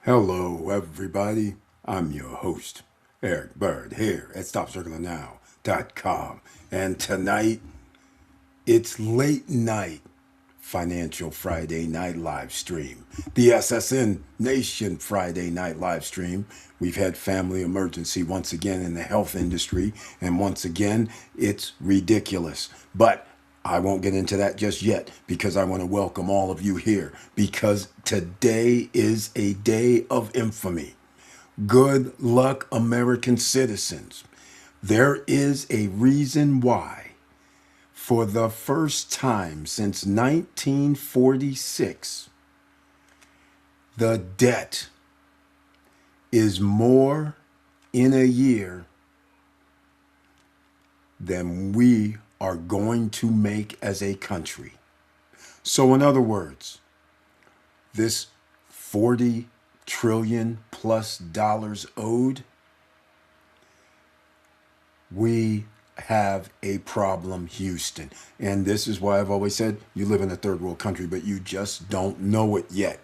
Hello, everybody. I'm your host, Eric Bird, here at StopCirclingNow.com. And tonight, it's late night Financial Friday Night Live Stream. The SSN Nation Friday Night Live Stream. We've had family emergency once again in the health industry, and once again, it's ridiculous. But I won't get into that just yet because I want to welcome all of you here because today is a day of infamy. Good luck, American citizens. There is a reason why, for the first time since 1946, the debt is more in a year than we are going to make as a country. So in other words, this 40 trillion plus dollars owed, we have a problem, Houston. And this is why I've always said you live in a third world country, but you just don't know it yet.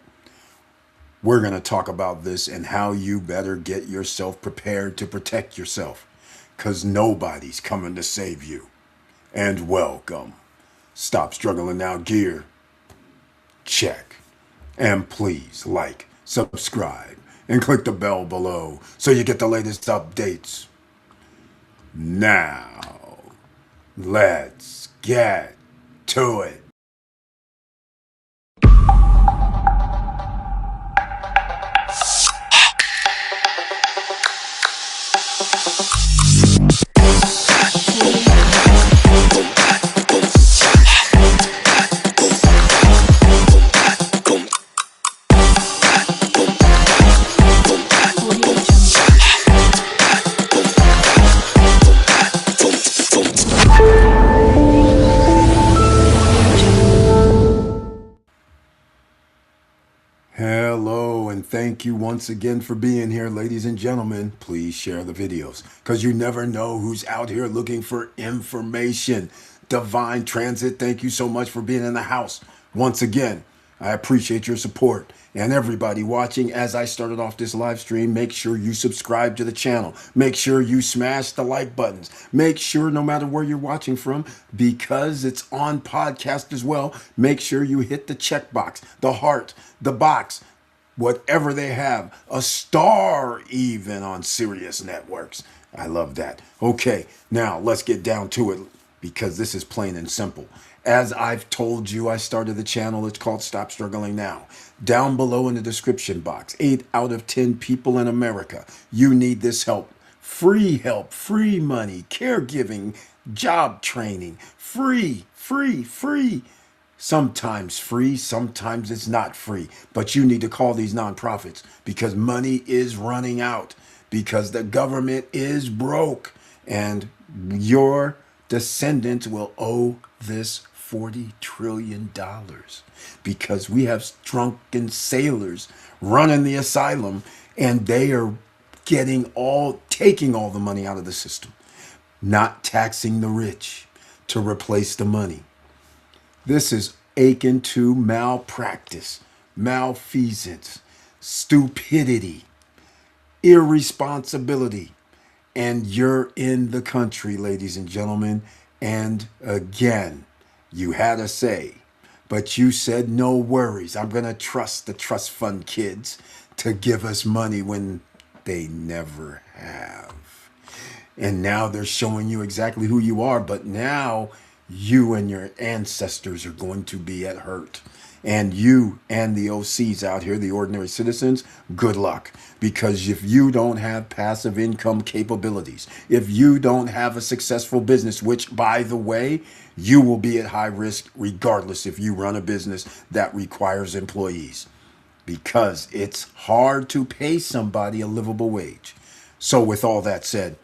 We're going to talk about this and how you better get yourself prepared to protect yourself, because nobody's coming to save you. And welcome. Stop Struggling Now gear. Check. And please like, subscribe, and click the bell below so you get the latest updates. Now, let's get to it. Hello, and thank you once again for being here, ladies and gentlemen. Please share the videos because you never know who's out here looking for information. Divine Transit, thank you so much for being in the house. Once again, I appreciate your support. And everybody watching, as I started off this live stream, make sure you subscribe to the channel. Make sure you smash the like buttons. Make sure, no matter where you're watching from, because it's on podcast as well, make sure you hit the check box, the heart, the box, whatever they have, a star even on Sirius networks. I love that. Okay, now let's get down to it because this is plain and simple. As I've told you, I started the channel. It's called Stop Struggling Now. Down below in the description box, 8 out of 10 people in America, you need this help. Help, free money, caregiving, job training, free. Sometimes free, sometimes it's not free. But you need to call these nonprofits because money is running out, because the government is broke, and your descendants will owe this $40 trillion because we have drunken sailors running the asylum, and they are taking all the money out of the system, not taxing the rich to replace the money. This is akin to malpractice, malfeasance, stupidity, irresponsibility. And you're in the country, ladies and gentlemen. And again, you had a say, but you said, no worries. I'm going to trust the trust fund kids to give us money when they never have. And now they're showing you exactly who you are. But now you and your ancestors are going to be at hurt. And you and the OCs out here, the ordinary citizens, good luck. Because if you don't have passive income capabilities, if you don't have a successful business, which, by the way, you will be at high risk regardless if you run a business that requires employees. Because it's hard to pay somebody a livable wage. So with all that said,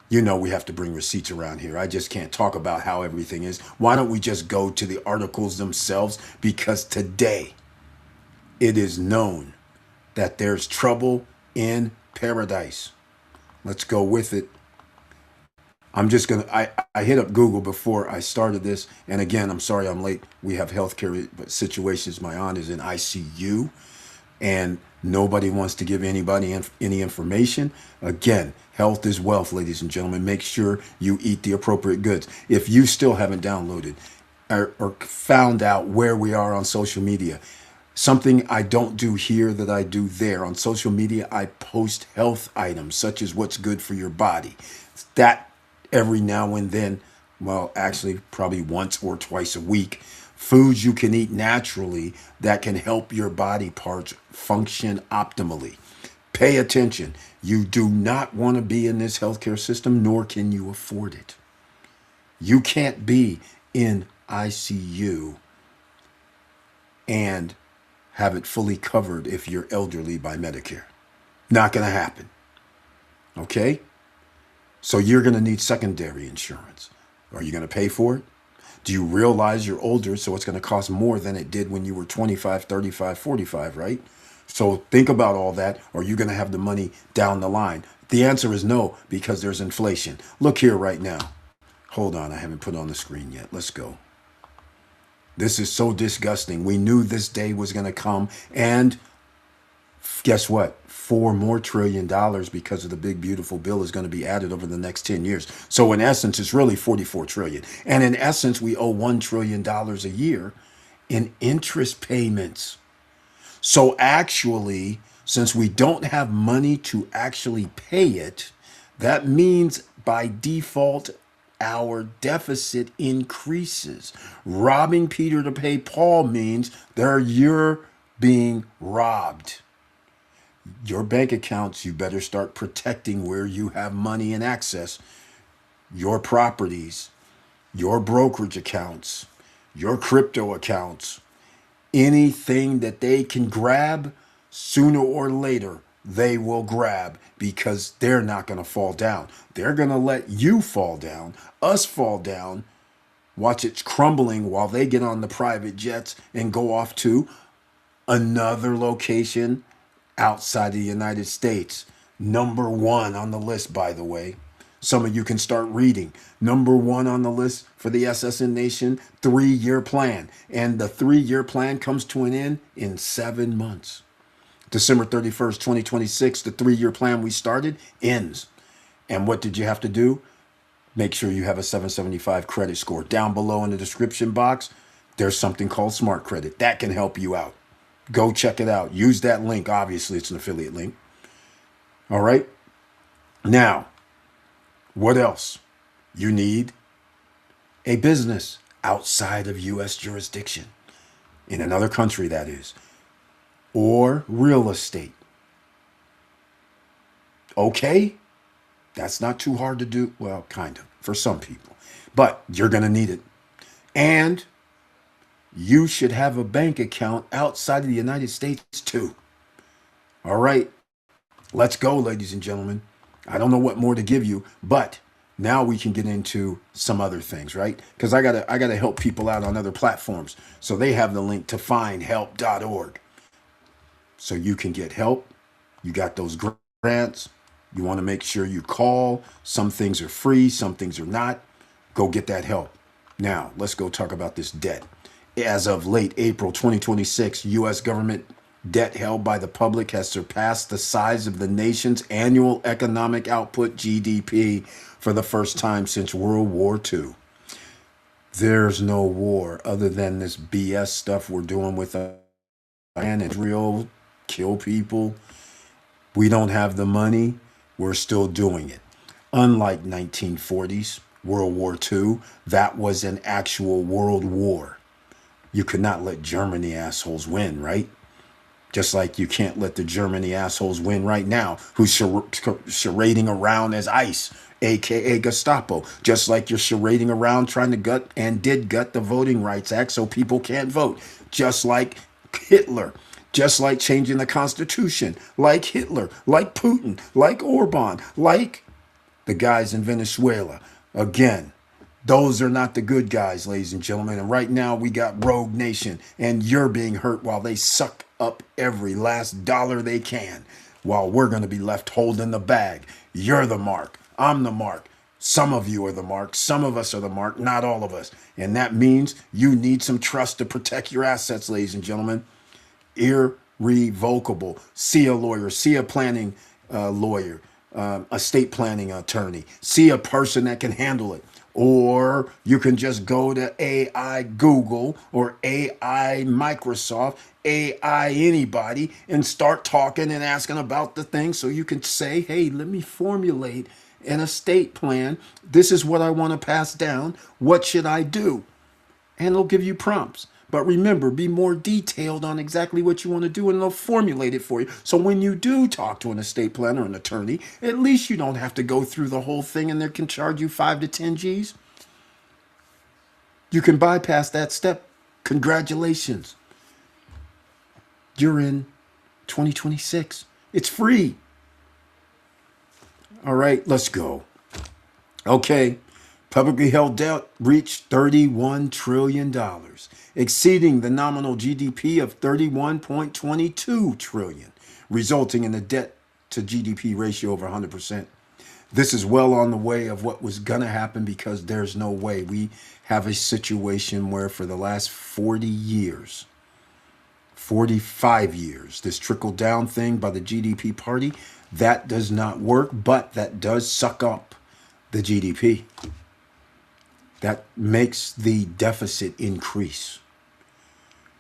you know we have to bring receipts around here. I just can't talk about how everything is. Why don't we just go to the articles themselves? Because today it is known that there's trouble in paradise. Let's go with it. I'm just going to, I hit up Google before I started this. And again, I'm sorry I'm late. We have healthcare situations. My aunt is in ICU. and nobody wants to give anybody any information. Again, health is wealth, ladies and gentlemen. Make sure you eat the appropriate goods. If you still haven't downloaded or found out where we are on social media, something I don't do here that I do there. On social media, I post health items such as what's good for your body. That every now and then, well, actually, probably once or twice a week, foods you can eat naturally that can help your body parts function optimally. Pay attention. You do not want to be in this healthcare system, nor can you afford it. You can't be in ICU and have it fully covered if you're elderly by Medicare. Not going to happen. Okay? So you're going to need secondary insurance. Are you going to pay for it? Do you realize you're older, so it's going to cost more than it did when you were 25, 35, 45, right? So think about all that. Are you going to have the money down the line? The answer is no, because there's inflation. Look here right now. Hold on, I haven't put on the screen yet. Let's go. This is so disgusting. We knew this day was going to come. And guess what? $4 more trillion because of the big beautiful bill is going to be added over the next 10 years. So in essence, it's really 44 trillion. And in essence, we owe $1 trillion a year in interest payments. So actually, since we don't have money to actually pay it, that means by default, our deficit increases. Robbing Peter to pay Paul means you're being robbed. Your bank accounts, you better start protecting where you have money and access. Your properties, your brokerage accounts, your crypto accounts, anything that they can grab, sooner or later, they will grab because they're not going to fall down. They're going to let you fall down, us fall down, watch it crumbling while they get on the private jets and go off to another location outside of the United States. Number one on the list, by the way. Some of you can start reading. Number one on the list for the SSN Nation, 3-year plan. And the 3-year plan comes to an end in 7 months. December 31st, 2026, the 3-year plan we started ends. And what did you have to do? Make sure you have a 775 credit score. Down below in the description box, there's something called Smart Credit. That can help you out. Go check it out. Use that link. Obviously, it's an affiliate link. All right. Now, what else? You need a business outside of U.S. jurisdiction, in another country, that is, or real estate. Okay. That's not too hard to do. Well, kind of, for some people. But you're going to need it. And you should have a bank account outside of the United States too. All right. Let's go, ladies and gentlemen. I don't know what more to give you, but now we can get into some other things, right? Because I gotta help people out on other platforms. So they have the link to findhelp.org. So you can get help. You got those grants. You want to make sure you call. Some things are free, some things are not. Go get that help. Now, let's go talk about this debt. As of late April 2026, U.S. government debt held by the public has surpassed the size of the nation's annual economic output, GDP, for the first time since World War II. There's no war other than this BS stuff we're doing with Iran and Israel, kill people. We don't have the money. We're still doing it. Unlike 1940s, World War II, that was an actual world war. You could not let Germany assholes win, right? Just like you can't let the Germany assholes win right now, who's charading around as ICE, aka Gestapo. Just like you're charading around trying to gut the Voting Rights Act so people can't vote. Just like Hitler. Just like changing the Constitution. Like Hitler. Like Putin. Like Orban. Like the guys in Venezuela. Again, those are not the good guys, ladies and gentlemen. And right now we got Rogue Nation, and you're being hurt while they suck up every last dollar they can, while we're going to be left holding the bag. You're the mark. I'm the mark. Some of you are the mark. Some of us are the mark, not all of us. And that means you need some trust to protect your assets, ladies and gentlemen. Here revocable. See a lawyer, see a planning lawyer, estate planning attorney, see a person that can handle it. Or you can just go to AI Google or AI Microsoft, AI anybody, and start talking and asking about the thing so you can say, hey, let me formulate an estate plan. This is what I want to pass down. What should I do? And it'll give you prompts. But remember, be more detailed on exactly what you want to do and they'll formulate it for you. So when you do talk to an estate planner or an attorney, at least you don't have to go through the whole thing and they can charge you 5 to 10 G's. You can bypass that step. Congratulations. You're in 2026. It's free. All right, let's go. Okay. Publicly held debt reached $31 trillion, exceeding the nominal GDP of $31.22 trillion, resulting in a debt to GDP ratio of 100%. This is well on the way of what was going to happen because there's no way. We have a situation where for the last 40 years, 45 years, this trickle down thing by the GDP party, that does not work, but that does suck up the GDP. That makes the deficit increase.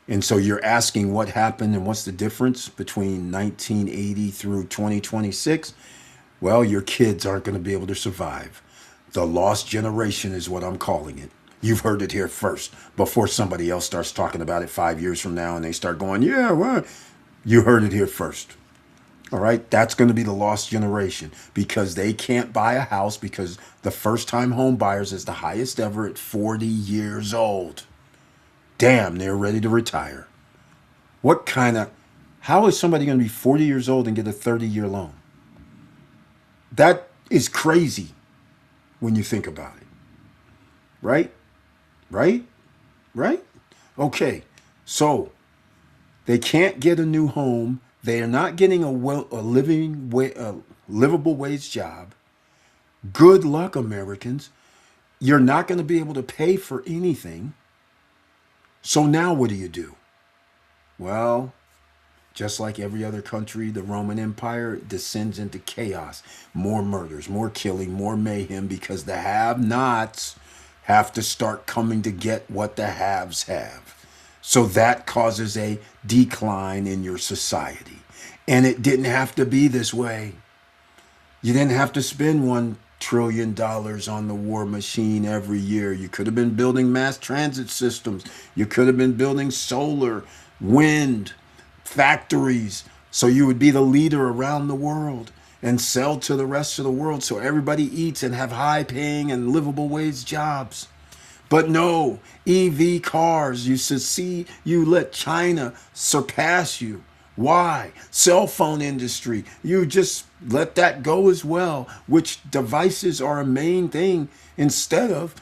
And so you're asking what happened and what's the difference between 1980 through 2026? Well, your kids aren't going to be able to survive. The lost generation is what I'm calling it. You've heard it here first before somebody else starts talking about it 5 years from now and they start going, yeah, well, you heard it here first. All right, that's going to be the lost generation because they can't buy a house because the first time home buyers is the highest ever at 40 years old. Damn, they're ready to retire. How is somebody going to be 40 years old and get a 30-year loan? That is crazy when you think about it. Right? Right? Right? Okay, so they can't get a new home. They are not getting a livable wage job. Good luck, Americans. You're not going to be able to pay for anything. So now what do? Well, just like every other country, the Roman Empire descends into chaos. More murders, more killing, more mayhem because the have-nots have to start coming to get what the haves have. So that causes a decline in your society. And it didn't have to be this way. You didn't have to spend $1 trillion on the war machine every year. You could have been building mass transit systems. You could have been building solar, wind, factories. So you would be the leader around the world and sell to the rest of the world so everybody eats and have high paying and livable wage jobs. But no, EV cars, you let China surpass you. Why? Cell phone industry, you just let that go as well, which devices are a main thing instead of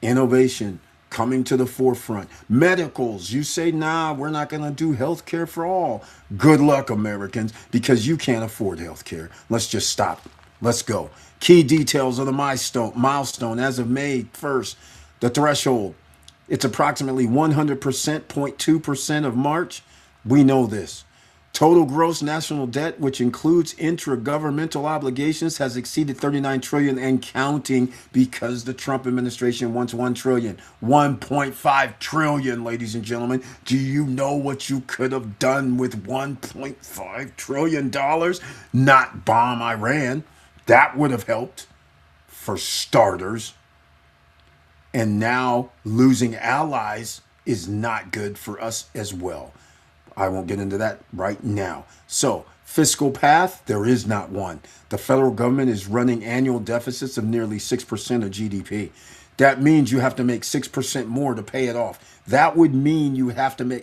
innovation coming to the forefront. Medicals, you say, nah, we're not going to do healthcare for all. Good luck, Americans, because you can't afford healthcare. Let's just stop. Let's go. Key details of the milestone as of May 1st. The threshold, it's approximately 100%, 0.2% of March. We know this. Total gross national debt, which includes intragovernmental obligations, has exceeded 39 trillion and counting because the Trump administration wants 1 trillion. 1.5 trillion, ladies and gentlemen. Do you know what you could have done with $1.5 trillion? Not bomb Iran. That would have helped, for starters. And now losing allies is not good for us as well. I won't get into that right now. So, fiscal path, there is not one. The federal government is running annual deficits of nearly 6% of GDP. That means you have to make 6% more to pay it off. That would mean you're going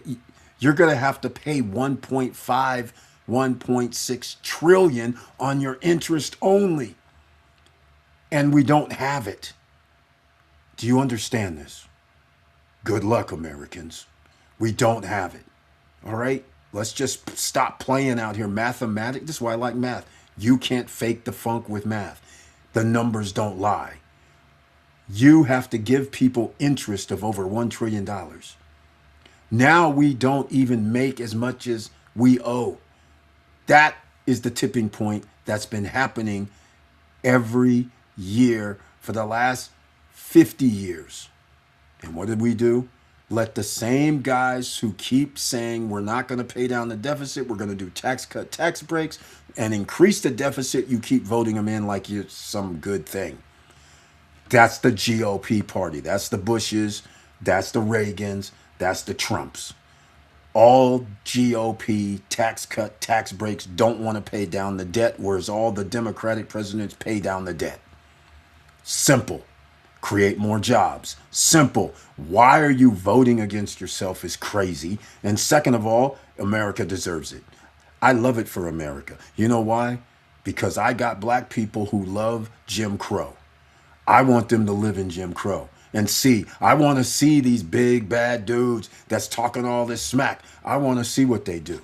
to have to pay 1.5, 1.6 trillion on your interest only. And we don't have it. Do you understand this? Good luck, Americans. We don't have it. All right? Let's just stop playing out here. Mathematics, this is why I like math. You can't fake the funk with math. The numbers don't lie. You have to give people interest of over $1 trillion. Now we don't even make as much as We owe. That is the tipping point that's been happening every year for the last 50 years. And what did we do? Let the same guys who keep saying we're not going to pay down the deficit, we're going to do tax cut, tax breaks, and increase the deficit, you keep voting them in like it's some good thing. That's the GOP party. That's the Bushes. That's the Reagans. That's the Trumps. All GOP tax cut, tax breaks don't want to pay down the debt, whereas all the Democratic presidents pay down the debt. Simple. Create more jobs. Simple. Why are you voting against yourself is crazy. And second of all, America deserves it. I love it for America. You know why? Because I got black people who love Jim Crow. I want them to live in Jim Crow and see. I want to see these big bad dudes that's talking all this smack. I want to see what they do.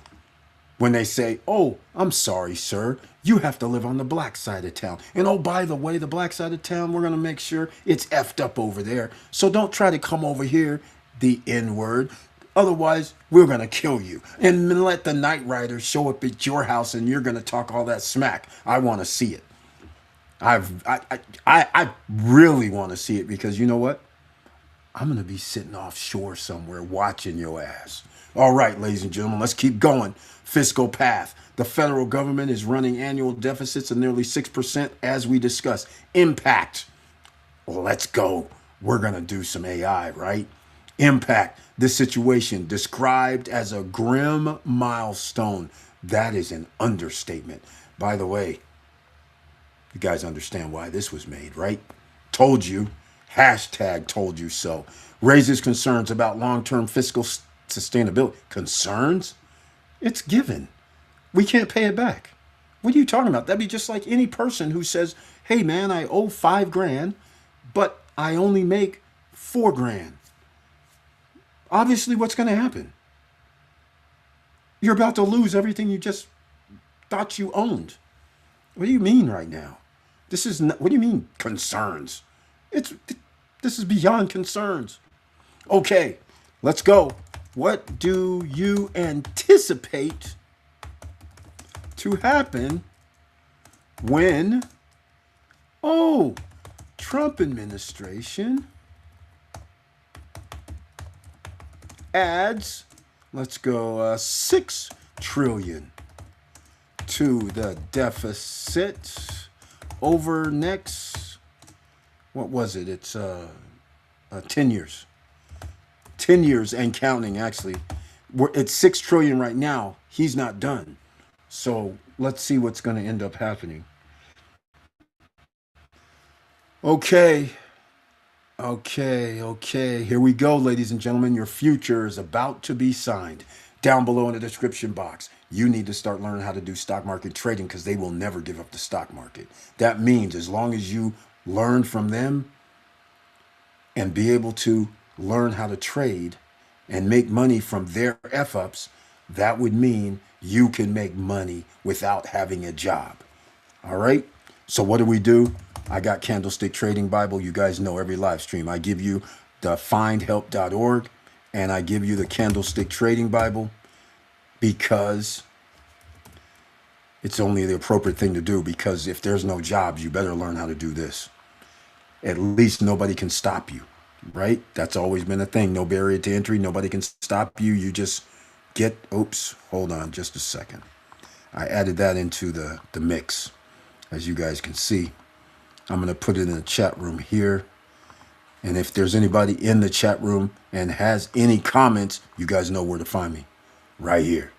When they say, oh, I'm sorry, sir, you have to live on the black side of town. And oh, by the way, the black side of town, we're going to make sure it's effed up over there. So don't try to come over here, the N word. Otherwise, we're going to kill you. And let the night riders show up at your house and you're going to talk all that smack. I want to see it. I really want to see it because you know what? I'm going to be sitting offshore somewhere watching your ass. All right, ladies and gentlemen, let's keep going. Fiscal path. The federal government is running annual deficits of nearly 6% as we discussed. Impact. Well, let's go. We're going to do some AI, right? Impact. This situation described as a grim milestone. That is an understatement. By the way, you guys understand why this was made, right? Told you. Hashtag told you so. Raises concerns about long-term fiscal sustainability. Concerns? It's given. We can't pay it back. What are you talking about? That'd be just like any person who says, hey man, I owe $5,000, but I only make $4,000. Obviously, what's going to happen? You're about to lose everything you just thought you owned. What do you mean right now? This is not, what do you mean concerns? This is beyond concerns. Okay, let's go. What do you anticipate to happen when, oh, Trump administration adds, let's go, 6 trillion to the deficit over next, what was it? It's 10 years. 10 years and counting, actually. It's 6 trillion right now. He's not done. So let's see what's going to end up happening. Okay. Okay. Here we go, ladies and gentlemen. Your future is about to be signed. Down below in the description box, you need to start learning how to do stock market trading because they will never give up the stock market. That means as long as you learn from them and be able to learn how to trade and make money from their F-ups, that would mean you can make money without having a job. All right? So what do? I got Candlestick Trading Bible. You guys know every live stream. I give you the findhelp.org and I give you the Candlestick Trading Bible because it's only the appropriate thing to do, because if there's no jobs, you better learn how to do this. At least nobody can stop you, right? That's always been a thing. No barrier to entry. Nobody can stop you. You just oops, hold on just a second. I added that into the mix, as you guys can see. I'm going to put it in the chat room here. And if there's anybody in the chat room and has any comments, you guys know where to find me. Right here.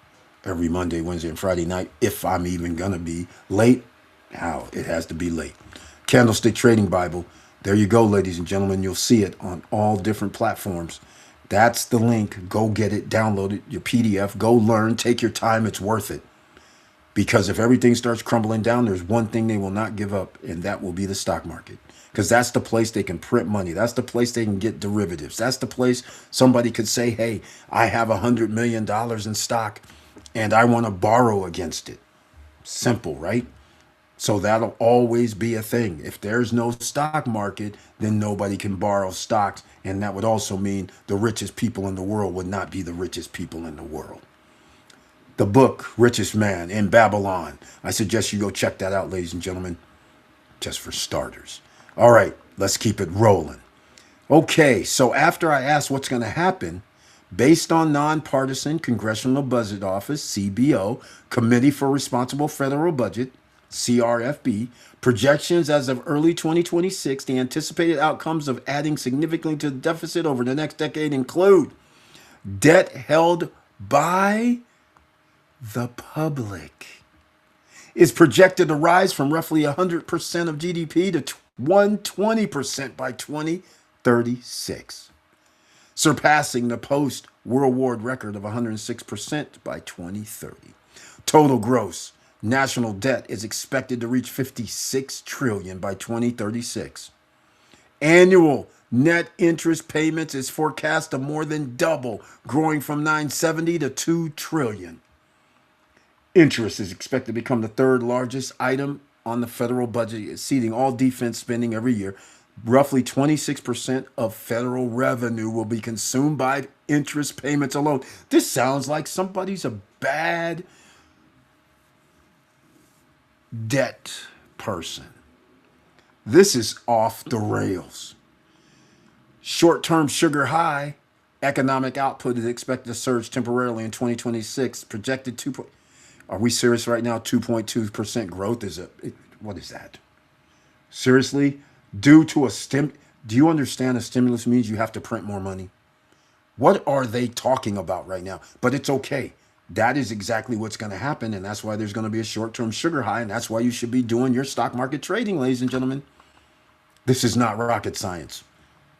Every Monday, Wednesday, and Friday night. If I'm even going to be late. How? It has to be late. Candlestick Trading Bible. There you go, ladies and gentlemen. You'll see it on all different platforms. That's the link. Go get it. Download it. Your PDF. Go learn. Take your time. It's worth it. Because if everything starts crumbling down, there's one thing they will not give up, and that will be the stock market. Because that's the place they can print money. That's the place they can get derivatives. That's the place somebody could say, hey, I have $100 million in stock and I want to borrow against it. Simple, right? So that'll always be a thing. If there's no stock market, then nobody can borrow stocks. And that would also mean the richest people in the world would not be the richest people in the world. The book, Richest Man in Babylon. I suggest you go check that out, ladies and gentlemen, just for starters. All right, let's keep it rolling. Okay, so after I asked what's going to happen, based on nonpartisan Congressional Budget Office, CBO, Committee for Responsible Federal Budget, CRFB, projections as of early 2026, the anticipated outcomes of adding significantly to the deficit over the next decade include debt held by the public is projected to rise from roughly 100% of GDP to 120% by 2036, surpassing the post-World War record of 106% by 2030. Total gross national debt is expected to reach 56 trillion by 2036. Annual net interest payments is forecast to more than double, growing from 970 to 2 trillion. Interest is expected to become the third largest item on the federal budget, exceeding all defense spending every year. Roughly 26% of federal revenue will be consumed by interest payments alone. This sounds like somebody's a bad debt person. This is off the rails. Short-term sugar high economic output is expected to surge temporarily in 2026. Projected 2. Are we serious right now? 2.2% growth what is that? Seriously? Due to do you understand a stimulus means you have to print more money? What are they talking about right now? But it's okay. That is exactly what's going to happen, and that's why there's going to be a short-term sugar high, and that's why you should be doing your stock market trading, ladies and gentlemen. This is not rocket science.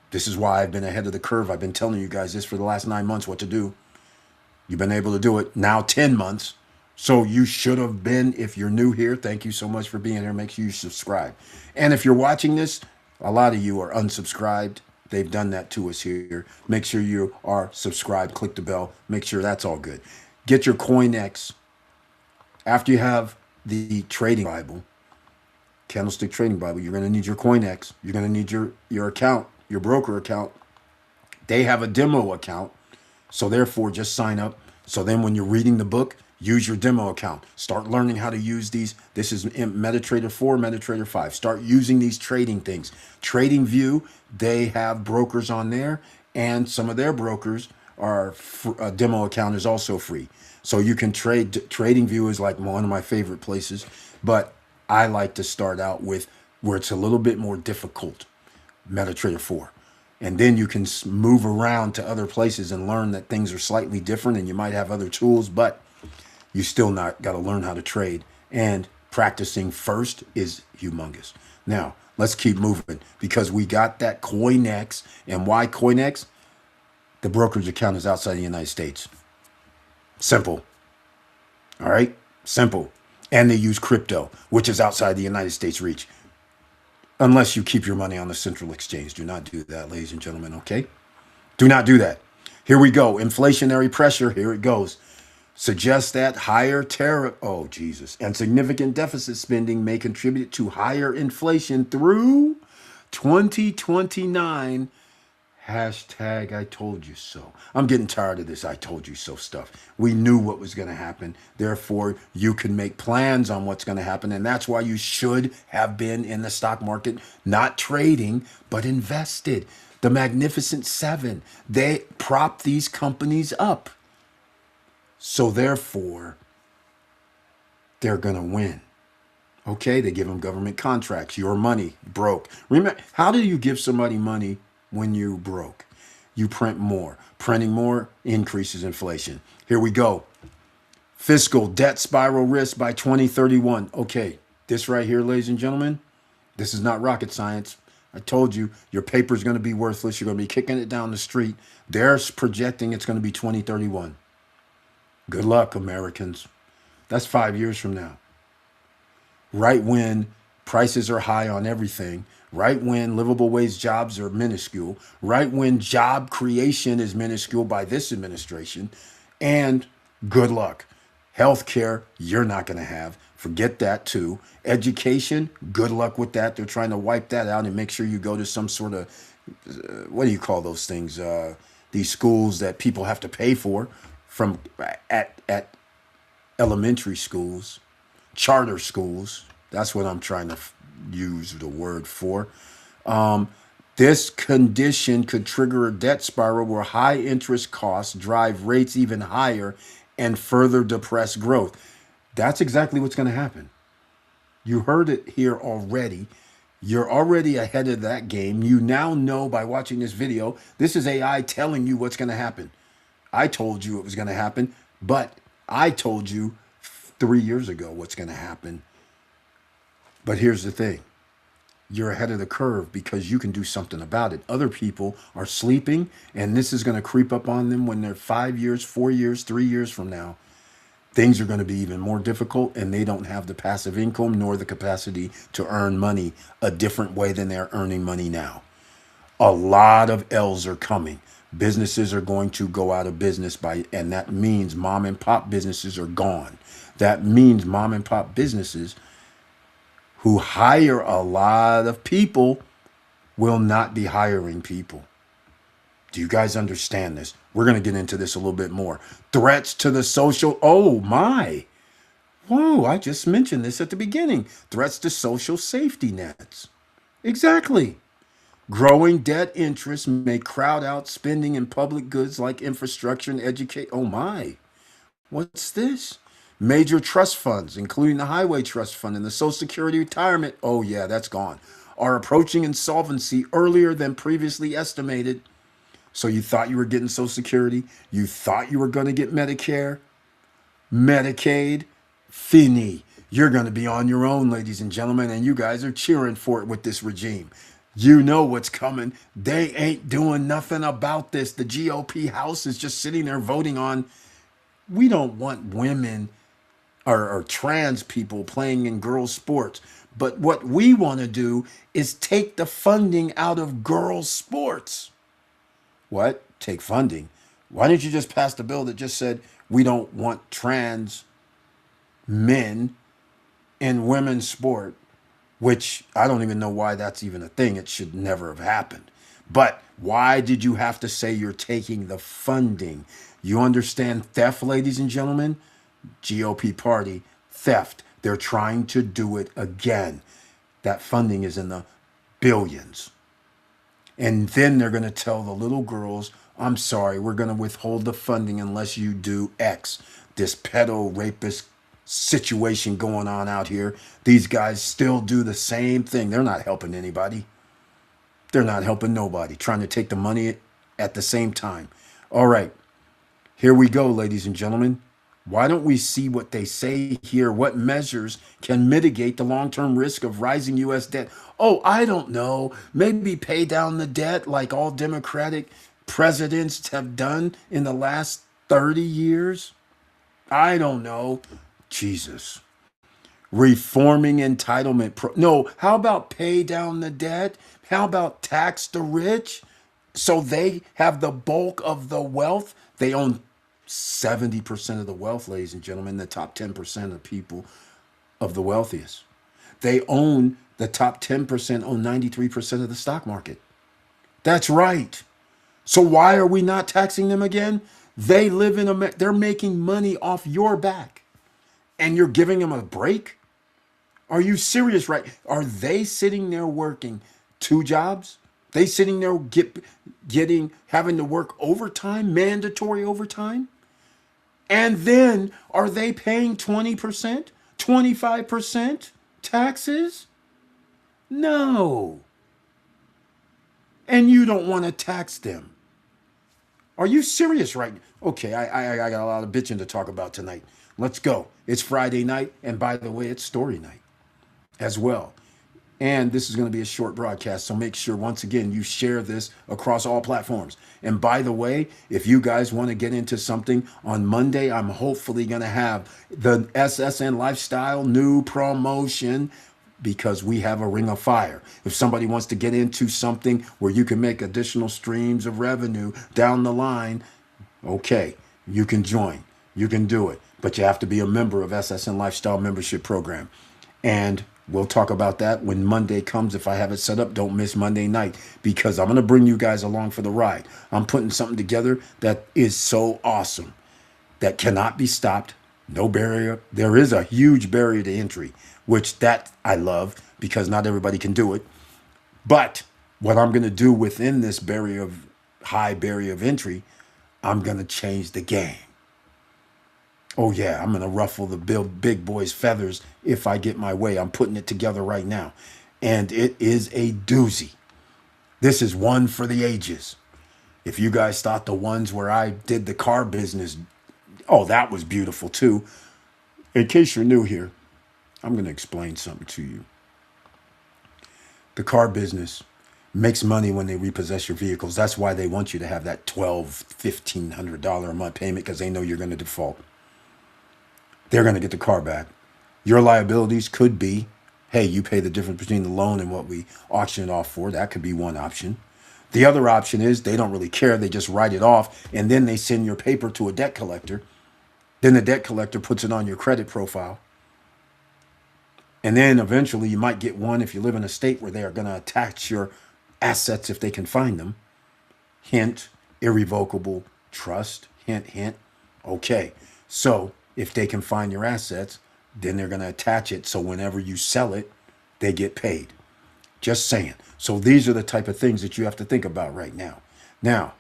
This is why I've been ahead of the curve. I've been telling you guys this for the last 9 months, what to do. You've been able to do it now 10 months. So you should have been, if you're new here, thank you so much for being here. Make sure you subscribe. And if you're watching this, a lot of you are unsubscribed. They've done that to us here. Make sure you are subscribed. Click the bell. Make sure that's all good. Get your CoinX. After you have the trading Bible, Candlestick Trading Bible, you're going to need your CoinX. You're going to need your account, your broker account. They have a demo account. So therefore, just sign up. So then when you're reading the book, use your demo account. Start learning how to use these. This is MetaTrader 4, MetaTrader 5. Start using these trading things. Trading View, they have brokers on there, and some of their brokers are a demo account is also free. So you can trade. Trading View is like one of my favorite places, but I like to start out with where it's a little bit more difficult, MetaTrader 4. And then you can move around to other places and learn that things are slightly different, and you might have other tools, but you still not got to learn how to trade, and practicing first is humongous. Now, let's keep moving because we got that CoinX. And why CoinX? The brokerage account is outside the United States. Simple. All right? Simple. And they use crypto, which is outside the United States reach. Unless you keep your money on the central exchange. Do not do that, ladies and gentlemen, okay? Do not do that. Here we go. Inflationary pressure. Here it goes. Suggests that higher tariff, oh Jesus, and significant deficit spending may contribute to higher inflation through 2029. Hashtag I told you so. I'm getting tired of this I told you so stuff. We knew what was going to happen. Therefore, you can make plans on what's going to happen. And that's why you should have been in the stock market, not trading, but invested. The Magnificent Seven, they prop these companies up. So therefore, they're going to win. Okay, they give them government contracts. Your money broke. Remember, how do you give somebody money when you broke? You print more. Printing more increases inflation. Here we go. Fiscal debt spiral risk by 2031. Okay, this right here, ladies and gentlemen, this is not rocket science. I told you, your paper is going to be worthless. You're going to be kicking it down the street. They're projecting it's going to be 2031. Good luck, Americans. That's 5 years from now. Right when prices are high on everything, right when livable wage jobs are minuscule, right when job creation is minuscule by this administration, and good luck. Healthcare, you're not going to have. Forget that too. Education, good luck with that. They're trying to wipe that out and make sure you go to some sort of, what do you call those things? These schools that people have to pay for from at elementary schools, charter schools. That's what I'm trying to use the word for. Um, this condition could trigger a debt spiral where high interest costs drive rates even higher and further depress growth. That's exactly what's going to happen. You heard it here already. You're already ahead of that game. You now know by watching this video, this is AI telling you what's going to happen. I told you it was going to happen, but I told you 3 years ago what's going to happen. But here's the thing, you're ahead of the curve because you can do something about it. Other people are sleeping, and this is going to creep up on them when they're 5 years, 4 years, 3 years from now. Things are going to be even more difficult, and they don't have the passive income nor the capacity to earn money a different way than they're earning money now. A lot of L's are coming. Businesses are going to go out of business and that means mom and pop businesses are gone. That means mom and pop businesses who hire a lot of people will not be hiring people. Do you guys understand this? We're going to get into this a little bit more. Threats to the social. Oh my. Whoa, I just mentioned this at the beginning. Threats to social safety nets. Exactly. Growing debt interest may crowd out spending in public goods like infrastructure and education. Oh my. What's this? Major trust funds, including the Highway Trust Fund and the Social Security Retirement. Oh yeah, that's gone. Are approaching insolvency earlier than previously estimated. So you thought you were getting Social Security, you thought you were going to get Medicare, Medicaid, fini. You're going to be on your own, ladies and gentlemen, and you guys are cheering for it with this regime. You know what's coming. They ain't doing nothing about this. The GOP House is just sitting there voting on, we don't want women or trans people playing in girls' sports. But what we want to do is take the funding out of girls' sports. What? Take funding? Why didn't you just pass the bill that just said we don't want trans men in women's sport, which I don't even know why that's even a thing. It should never have happened. But why did you have to say you're taking the funding? You understand theft, ladies and gentlemen? GOP party, theft. They're trying to do it again. That funding is in the billions. And then they're going to tell the little girls, I'm sorry, we're going to withhold the funding unless you do X. This pedo rapist situation going on out here. These guys still do the same thing. They're not helping anybody. They're not helping nobody, trying to take the money at the same time. All right, here we go, ladies and gentlemen. Why don't we see what they say here? What measures can mitigate the long-term risk of rising U.S. debt? Oh, I don't know. Maybe pay down the debt like all Democratic presidents have done in the last 30 years? I don't know. Jesus. Reforming entitlement. No, how about pay down the debt? How about tax the rich so they have the bulk of the wealth? They own 70% of the wealth, ladies and gentlemen, the top 10% of people of the wealthiest. They own, the top 10% own 93% of the stock market. That's right. So why are we not taxing them again? They live in America. They're making money off your back and you're giving them a break? Are you serious, right? Are they sitting there working 2 jobs? They sitting there having to work overtime, mandatory overtime? And then are they paying 20%, 25% taxes? No. And you don't want to tax them. Are you serious right now? Okay, I got a lot of bitching to talk about tonight. Let's go. It's Friday night. And by the way, it's story night as well. And this is going to be a short broadcast, so make sure, once again, you share this across all platforms. And by the way, if you guys want to get into something, on Monday, I'm hopefully going to have the SSN Lifestyle new promotion because we have a ring of fire. If somebody wants to get into something where you can make additional streams of revenue down the line, okay, you can join. You can do it. But you have to be a member of SSN Lifestyle Membership Program. And we'll talk about that when Monday comes. If I have it set up, don't miss Monday night because I'm going to bring you guys along for the ride. I'm putting something together that is so awesome, that cannot be stopped, No barrier. There is a huge barrier to entry, which that I love because not everybody can do it. But what I'm going to do within this barrier of high barrier of entry, I'm going to change the game. Oh yeah, I'm going to ruffle the big boy's feathers if I get my way. I'm putting it together right now. And it is a doozy. This is one for the ages. If you guys thought the ones where I did the car business, oh, that was beautiful too. In case you're new here, I'm going to explain something to you. The car business makes money when they repossess your vehicles. That's why they want you to have that $1,200, $1,500 a month payment because they know you're going to default. They're going to get the car back. Your liabilities could be, hey, you pay the difference between the loan and what we auction it off for. That could be one option. The other option is they don't really care. They just write it off and then they send your paper to a debt collector. Then the debt collector puts it on your credit profile. And then eventually you might get one if you live in a state where they are going to attach your assets if they can find them. Hint, irrevocable trust. Hint, hint. Okay. So if they can find your assets, then they're going to attach it. So whenever you sell it, they get paid. Just saying. So these are the type of things that you have to think about right now. Now,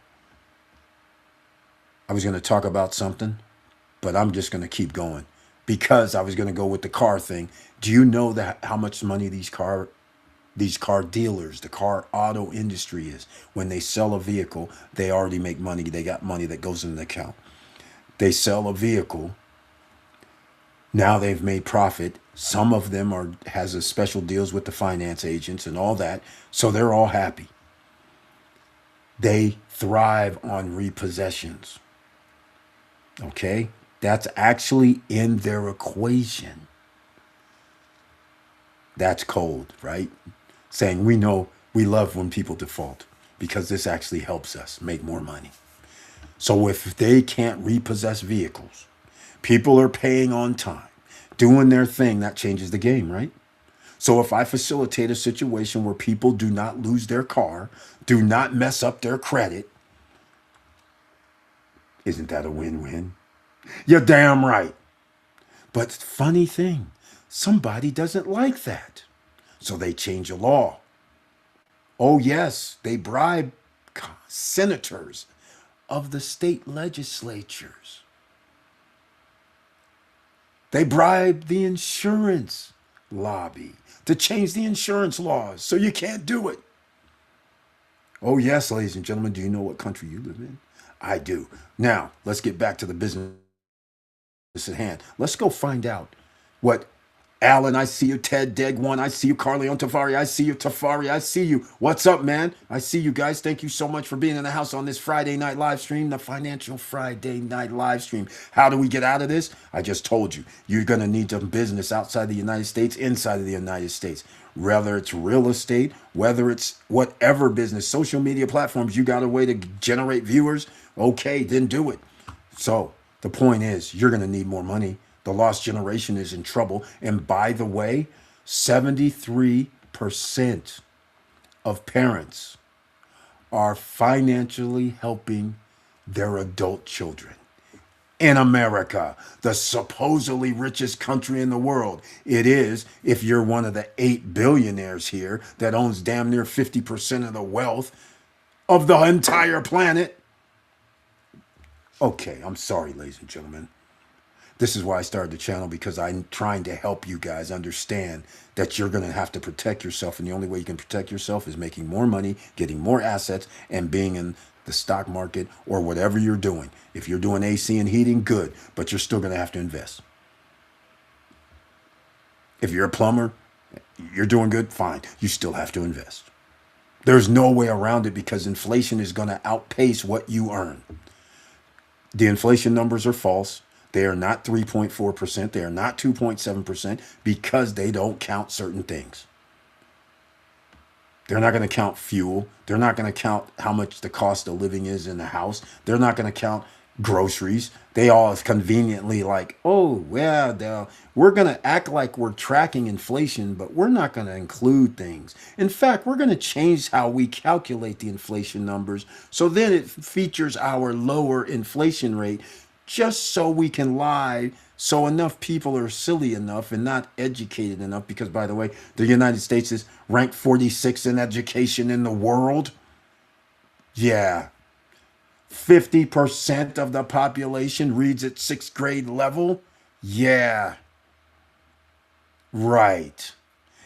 I was going to talk about something, but I'm just going to keep going because I was going to go with the car thing. Do you know that how much money these car dealers, the car auto industry is? When they sell a vehicle, they already make money. They got money that goes in the account. They sell a vehicle. Now they've made profit. Some of them has a special deals with the finance agents and all that. So they're all happy. They thrive on repossessions. Okay? That's actually in their equation. That's cold, right? Saying we know we love when people default because this actually helps us make more money. So if they can't repossess vehicles, people are paying on time, doing their thing, that changes the game, right? So if I facilitate a situation where people do not lose their car, do not mess up their credit, isn't that a win-win? You're damn right. But funny thing, somebody doesn't like that. So they change a law. Oh, yes, they bribe senators of the state legislatures. They bribe the insurance lobby to change the insurance laws so you can't do it. Oh, yes, ladies and gentlemen, do you know what country you live in? I do. Now, let's get back to the business at hand. Let's go find out what Alan, I see you. Ted, Deg One, I see you. Carleon Tafari, I see you. Tafari, I see you. What's up, man? I see you guys. Thank you so much for being in the house on this Friday night live stream, the Financial Friday night live stream. How do we get out of this? I just told you. You're going to need some business outside the United States, inside of the United States. Whether it's real estate, whether it's whatever business, social media platforms, you got a way to generate viewers, okay, then do it. So the point is, you're going to need more money. The lost generation is in trouble. And by the way, 73% of parents are financially helping their adult children. In America, the supposedly richest country in the world. It is if you're one of the 8 billionaires here that owns damn near 50% of the wealth of the entire planet. Okay, I'm sorry, ladies and gentlemen. This is why I started the channel, because I'm trying to help you guys understand that you're going to have to protect yourself. And the only way you can protect yourself is making more money, getting more assets, and being in the stock market or whatever you're doing. If you're doing AC and heating, good, but you're still going to have to invest. If you're a plumber, you're doing good, fine. You still have to invest. There's no way around it because inflation is going to outpace what you earn. The inflation numbers are false. They are not 3.4%. They are not 2.7% because they don't count certain things. They're not going to count fuel. They're not going to count how much the cost of living is in the house. They're not going to count groceries. They all conveniently like, oh, yeah, we're going to act like we're tracking inflation, but we're not going to include things. In fact, we're going to change how we calculate the inflation numbers. So then it features our lower inflation rate just so we can lie, so enough people are silly enough and not educated enough, because by the way, the United States is ranked 46 in education in the world. Yeah. 50% of the population reads at sixth grade level. Yeah. Right.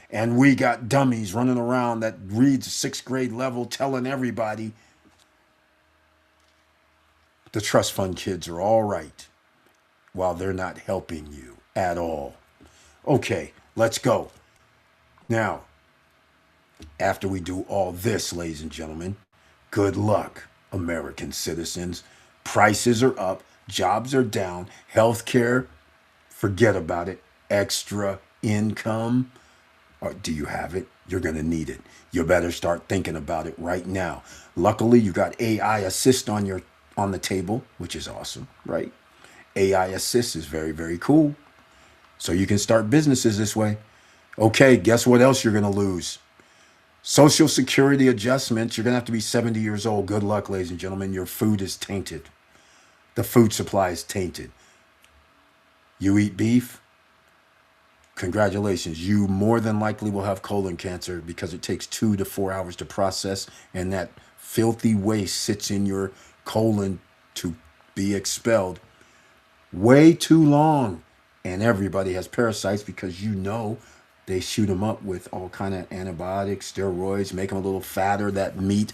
And we got dummies running around that reads sixth grade level telling everybody the trust fund kids are all right while they're not helping you at all. Okay, let's go. Now, after we do all this, ladies and gentlemen, good luck, American citizens. Prices are up, jobs are down, healthcare, forget about it. Extra income, or do you have it? You're going to need it. You better start thinking about it right now. Luckily, you got AI assist on the table, which is awesome, right? AI assist is very, very cool. So you can start businesses this way. Okay, guess what else you're going to lose? Social Security adjustments. You're going to have to be 70 years old. Good luck, ladies and gentlemen. Your food is tainted. The food supply is tainted. You eat beef? Congratulations. You more than likely will have colon cancer because it takes 2 to 4 hours to process, and that filthy waste sits in your colon to be expelled way too long. And everybody has parasites because they shoot them up with all kind of antibiotics, steroids, make them a little fatter, that meat,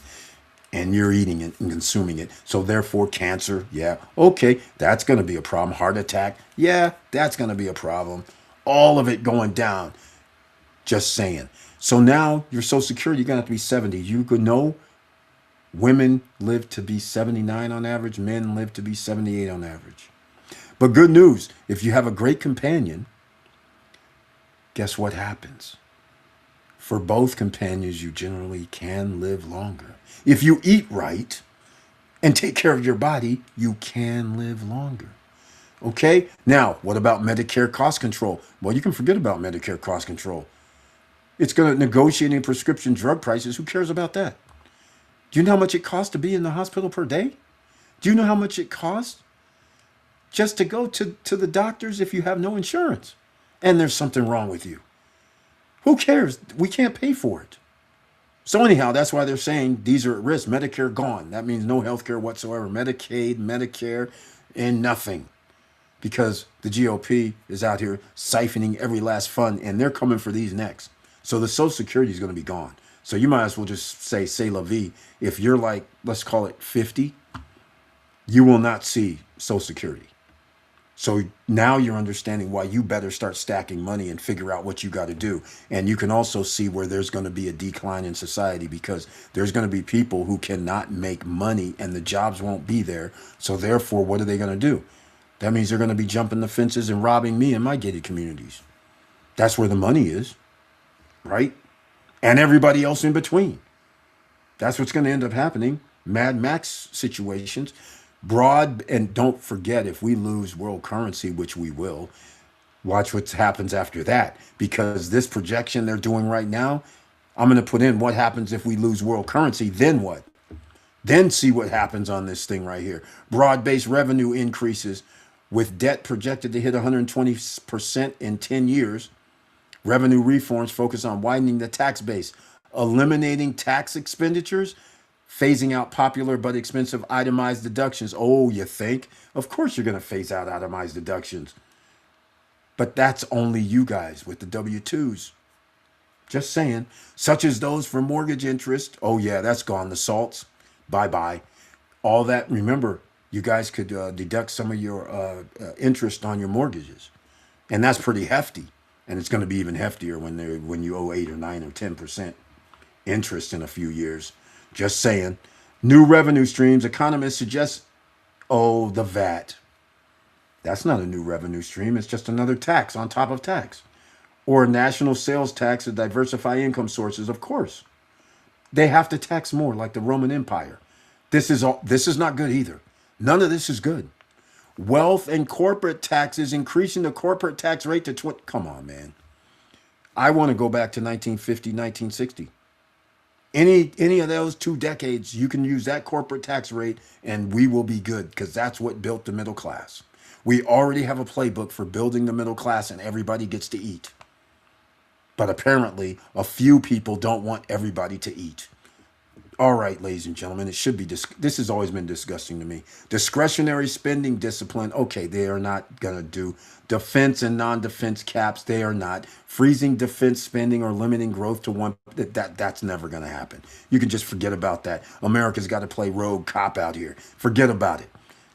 and you're eating it and consuming it. So therefore, cancer, yeah, okay, that's going to be a problem. Heart attack, yeah, that's going to be a problem. All of it going down. Just saying. So now your Social Security, you're going to have to be 70. You could know women live to be 79 on average, men live to be 78 on average. But good news, if you have a great companion, guess what happens? For both companions, you generally can live longer. If you eat right and take care of your body, you can live longer. Okay? Now, what about Medicare cost control? Well, you can forget about Medicare cost control. It's going to negotiate any prescription drug prices. Who cares about that? Do you know how much it costs to be in the hospital per day? Do you know how much it costs just to go to the doctors if you have no insurance and there's something wrong with you? Who cares? We can't pay for it. So anyhow, that's why they're saying these are at risk. Medicare gone. That means no health care whatsoever. Medicaid, Medicare, and nothing. Because the GOP is out here siphoning every last fund, and they're coming for these next. So the Social Security is going to be gone. So you might as well just say la vie. If you're like, let's call it 50, you will not see Social Security. So now you're understanding why you better start stacking money and figure out what you got to do. And you can also see where there's going to be a decline in society because there's going to be people who cannot make money and the jobs won't be there. So therefore, what are they going to do? That means they're going to be jumping the fences and robbing me and my gated communities. That's where the money is, right? And everybody else in between. That's what's going to end up happening. Mad Max situations. Broad, and don't forget, if we lose world currency, which we will, watch what happens after that. Because this projection they're doing right now, I'm going to put in what happens if we lose world currency, then what? Then see what happens on this thing right here. Broad-based revenue increases with debt projected to hit 120% in 10 years. Revenue reforms focus on widening the tax base, eliminating tax expenditures, phasing out popular but expensive itemized deductions. Oh, you think? Of course you're going to phase out itemized deductions. But that's only you guys with the W-2s. Just saying. Such as those for mortgage interest. Oh, yeah, that's gone. The salts. Bye-bye. All that. Remember, you guys could deduct some of your interest on your mortgages. And that's pretty hefty. And it's going to be even heftier when you owe 8 or 9 or 10% interest in a few years. Just saying. New revenue streams. Economists suggest, oh, the VAT. That's not a new revenue stream. It's just another tax on top of tax. Or a national sales tax to diversify income sources. Of course. They have to tax more like the Roman Empire. This is not good either. None of this is good. Wealth and corporate taxes, increasing the corporate tax rate to 20. Come on, man. I want to go back to 1950, 1960. Any of those 2 decades, you can use that corporate tax rate and we will be good because that's what built the middle class. We already have a playbook for building the middle class and everybody gets to eat. But apparently, a few people don't want everybody to eat. All right, ladies and gentlemen, it should be this has always been disgusting to me. Discretionary spending discipline. Okay, they are not going to do defense and non-defense caps. They are not freezing defense spending or limiting growth to one. That's never going to happen. You can just forget about that. America's got to play rogue cop out here. Forget about it.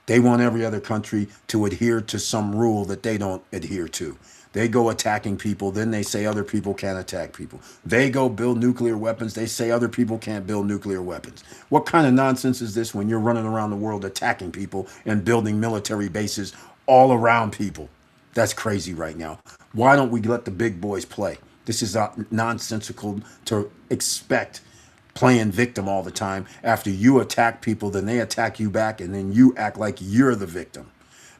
They want every other country to adhere to some rule that they don't adhere to. They go attacking people, then they say other people can't attack people. They go build nuclear weapons, they say other people can't build nuclear weapons. What kind of nonsense is this when you're running around the world attacking people and building military bases all around people? That's crazy right now. Why don't we let the big boys play? This is nonsensical to expect playing victim all the time. After you attack people, then they attack you back, and then you act like you're the victim.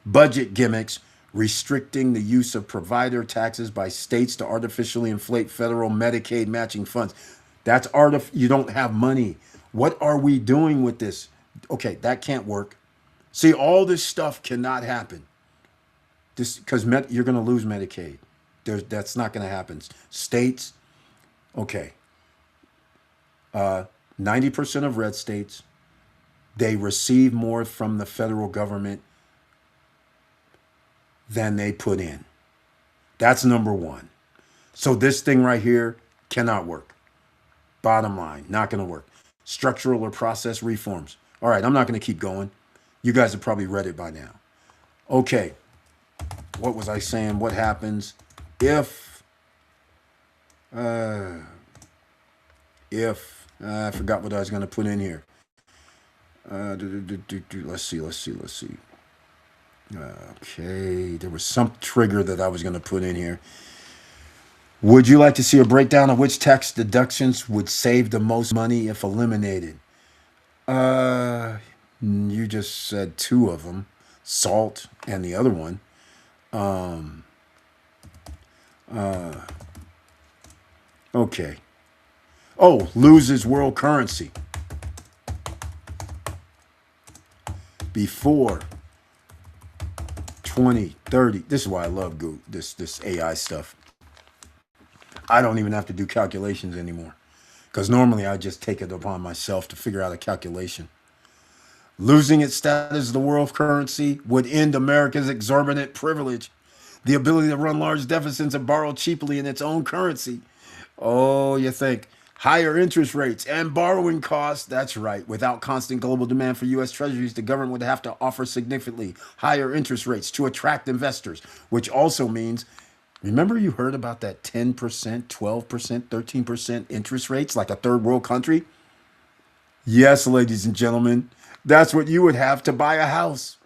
Budget gimmicks, restricting the use of provider taxes by states to artificially inflate federal Medicaid matching funds. That's you don't have money. What are we doing with this? Okay, that can't work. See, all this stuff cannot happen. This because you're going to lose Medicaid. That's not going to happen. States, okay. 90% of red states, they receive more from the federal government than they put in. That's number one. So this thing right here cannot work. Bottom line, not going to work. Structural or process reforms. All right, I'm not going to keep going. You guys have probably read it by now. Okay, what was I saying? What happens if I forgot what I was going to put in here. Let's see. Okay, there was some trigger that I was going to put in here. Would you like to see a breakdown of which tax deductions would save the most money if eliminated? You just said two of them, salt and the other one. Okay. Oh, loses world currency. Before 2030. This is why I love this AI stuff. I don't even have to do calculations anymore. Because normally I just take it upon myself to figure out a calculation. Losing its status as the world currency would end America's exorbitant privilege, the ability to run large deficits and borrow cheaply in its own currency. Oh, you think higher interest rates and borrowing costs. That's right. Without constant global demand for U.S. treasuries, the government would have to offer significantly higher interest rates to attract investors, which also means, remember you heard about that 10%, 12%, 13% interest rates like a third world country? Yes, ladies and gentlemen, that's what you would have to buy a house.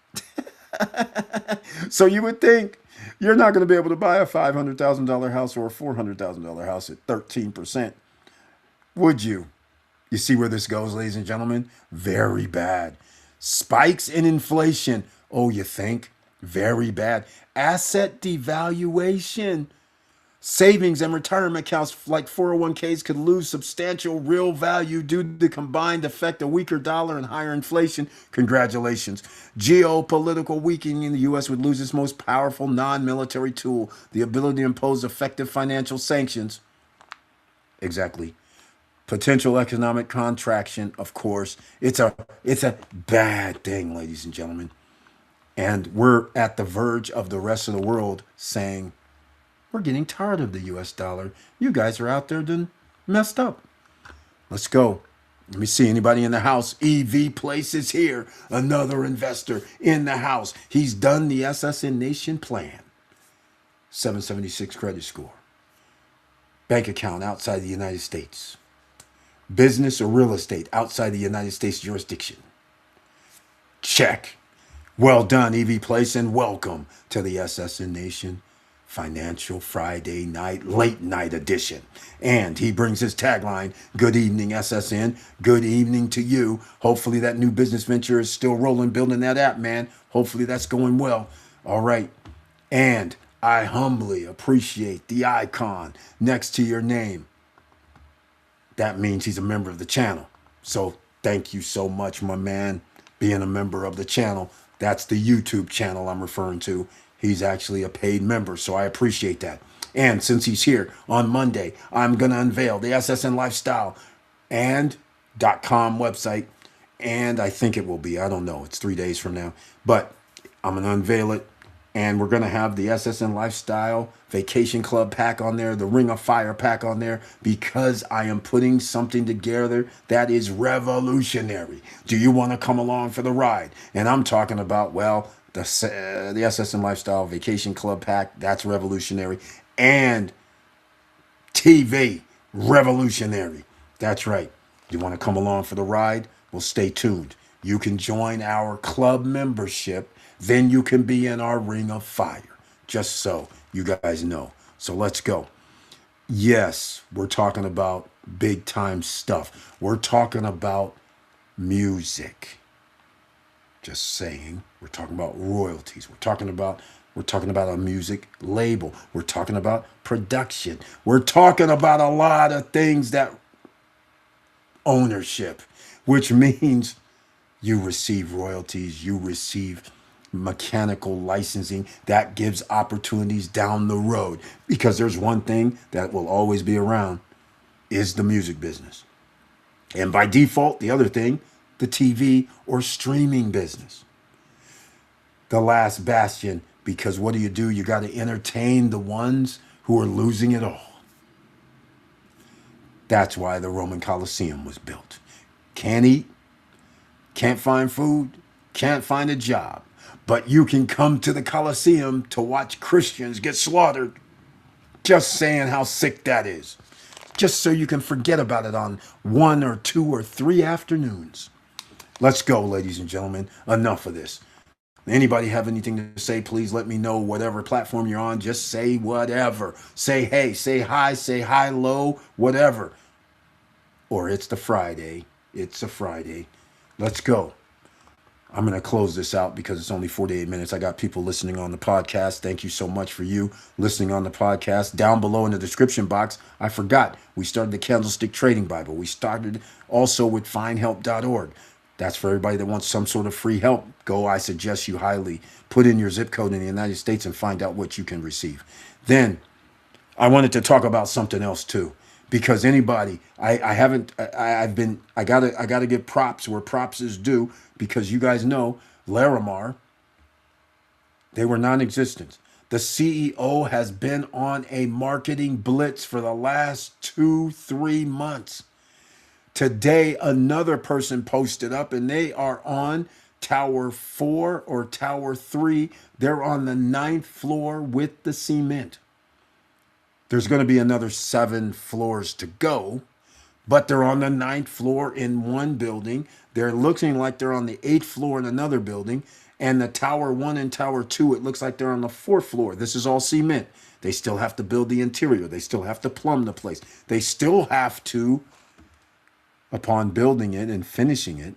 So you would think you're not going to be able to buy a $500,000 house or a $400,000 house at 13%. Would you? You see where this goes, ladies and gentlemen? Very bad. Spikes in inflation. Oh, you think? Very bad. Asset devaluation. Savings and retirement accounts like 401ks could lose substantial real value due to the combined effect of weaker dollar and higher inflation. Congratulations. Geopolitical weakening in the U.S. would lose its most powerful non-military tool, the ability to impose effective financial sanctions. Exactly. Potential economic contraction, of course. It's a bad thing, ladies and gentlemen. And we're at the verge of the rest of the world saying, we're getting tired of the US dollar. You guys are out there done messed up. Let's go. Let me see anybody in the house. EV Place is here. Another investor in the house. He's done the SSN Nation plan. 776 credit score. Bank account outside the United States. Business or real estate outside the United States jurisdiction. Check. Well done, EV Place, and welcome to the SSN Nation Financial Friday Night Late Night Edition. And he brings his tagline, good evening, SSN. Good evening to you. Hopefully that new business venture is still rolling, building that app, man. Hopefully that's going well. All right. And I humbly appreciate the icon next to your name. that means he's a member of the channel. So thank you so much, my man, being a member of the channel. That's the YouTube channel I'm referring to. He's actually a paid member, so I appreciate that. And since he's here on Monday, I'm going to unveil the SSN Lifestyle and .com website. And I think it will be, I don't know, it's 3 days from now. But I'm going to unveil it. And we're going to have the SSN Lifestyle Vacation Club pack on there, the Ring of Fire pack on there, because I am putting something together that is revolutionary. Do you want to come along for the ride? And I'm talking about, well, the SSN Lifestyle Vacation Club pack, that's revolutionary. And TV, revolutionary. That's right. You want to come along for the ride? Well, stay tuned. You can join our club membership. Then you can be in our Ring of Fire. Just so you guys know. So let's go. Yes, we're talking about big time stuff. We're talking about music. Just saying. We're talking about royalties. We're talking about a music label. We're talking about production. We're talking about a lot of things that ownership, which means you receive royalties, you receive mechanical licensing that gives opportunities down the road, because there's one thing that will always be around is the music business. And by default, the other thing, the TV or streaming business. The last bastion, because what do? You got to entertain the ones who are losing it all. That's why the Roman Colosseum was built. Can't eat, can't find food, can't find a job, but you can come to the Colosseum to watch Christians get slaughtered. Just saying how sick that is. Just so you can forget about it on 1 or 2 or 3 afternoons. Let's go, ladies and gentlemen. Enough of this. Anybody have anything to say, please let me know. Whatever platform you're on, just say whatever. Say hey, say hi, low, whatever. Or it's the Friday. It's a Friday. Let's go. I'm going to close this out because it's only 48 minutes. I got people listening on the podcast. Thank you so much for you listening on the podcast. Down below in the description box, I forgot, we started the Candlestick Trading Bible. We started also with findhelp.org. That's for everybody that wants some sort of free help. Go, I suggest you highly. Put in your zip code in the United States and find out what you can receive. Then I wanted to talk about something else too, because anybody, I gotta give props where props is due, because you guys know Larimar, they were non-existent. The CEO has been on a marketing blitz for the last 2-3 months. Today, another person posted up and they are on Tower 4 or Tower 3. They're on the 9th floor with the cement. There's going to be another 7 floors to go, but they're on the 9th floor in one building. They're looking like they're on the 8th floor in another building. And the Tower 1 and Tower 2, it looks like they're on the 4th floor. This is all cement. They still have to build the interior. They still have to plumb the place. They still have to, upon building it and finishing it,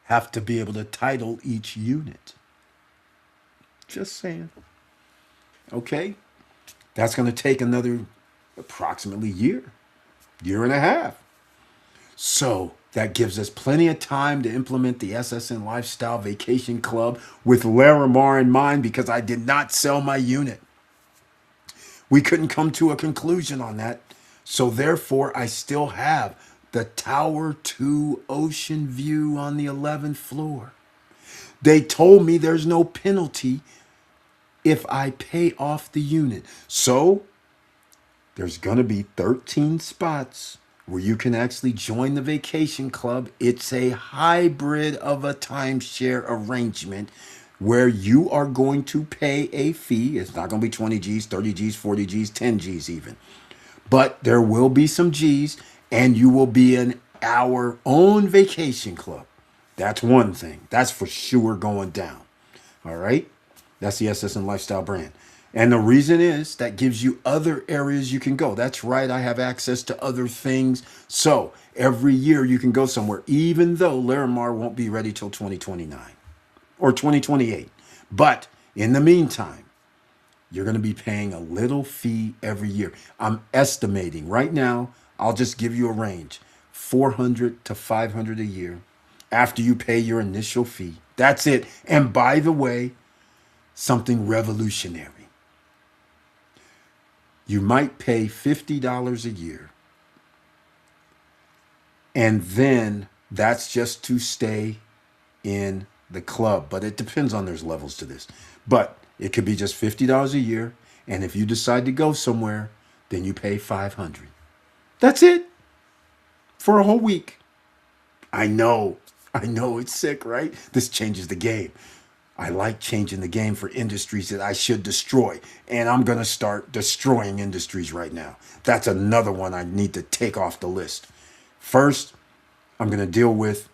have to be able to title each unit. Just saying. Okay? That's going to take another approximately year and a half. So that gives us plenty of time to implement the SSN Lifestyle Vacation Club with Larimar in mind, because I did not sell my unit. We couldn't come to a conclusion on that. So therefore, I still have the Tower 2 ocean view on the 11th floor. They told me there's no penalty if I pay off the unit. So there's going to be 13 spots where you can actually join the vacation club. It's a hybrid of a timeshare arrangement where you are going to pay a fee. It's not going to be 20 G's, 30 G's, 40 G's, 10 G's even. But there will be some G's, and you will be in our own vacation club. That's one thing. That's for sure going down. All right? That's the SSN Lifestyle brand. And the reason is that gives you other areas you can go. That's right. I have access to other things. So every year you can go somewhere, even though Larimar won't be ready till 2029 or 2028. But in the meantime, you're going to be paying a little fee every year. I'm estimating right now, I'll just give you a range, 400 to 500 a year after you pay your initial fee. That's it. And by the way, something revolutionary. You might pay $50 a year, and then that's just to stay in the club. But it depends on, there's levels to this. But it could be just $50 a year, and if you decide to go somewhere, then you pay 500. That's it for a whole week. I know it's sick, right? This changes the game. I like changing the game for industries that I should destroy. And I'm going to start destroying industries right now. That's another one I need to take off the list. First, I'm going to deal with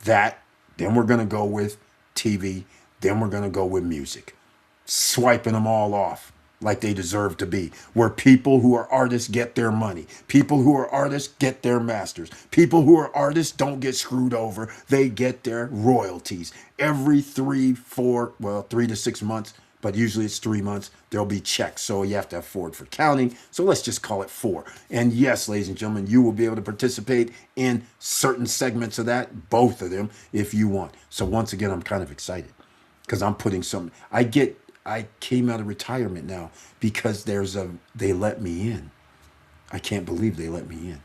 that. Then we're going to go with TV. Then we're going to go with music. Swiping them all off like they deserve to be, where people who are artists get their money. People who are artists get their masters. People who are artists don't get screwed over. They get their royalties. Every 3 to 6 months, but usually it's 3 months, there'll be checks. So you have to have forward for counting. So let's just call it 4. And yes, ladies and gentlemen, you will be able to participate in certain segments of that, both of them, if you want. So once again, I'm kind of excited because I'm putting some, I came out of retirement now because they let me in. I can't believe they let me in.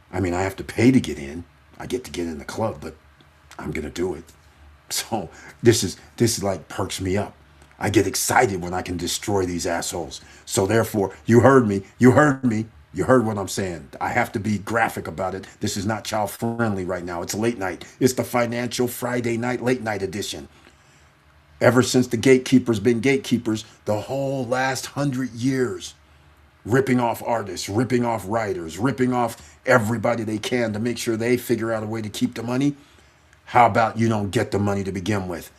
I mean, I have to pay to get in. I get to get in the club, but I'm going to do it. So this is like perks me up. I get excited when I can destroy these assholes. So therefore, you heard me. You heard what I'm saying. I have to be graphic about it. This is not child friendly right now. It's late night. It's the Financial Friday night late night edition. Ever since the gatekeepers been gatekeepers, the whole last 100 years, ripping off artists, ripping off writers, ripping off everybody they can to make sure they figure out a way to keep the money. How about you don't get the money to begin with?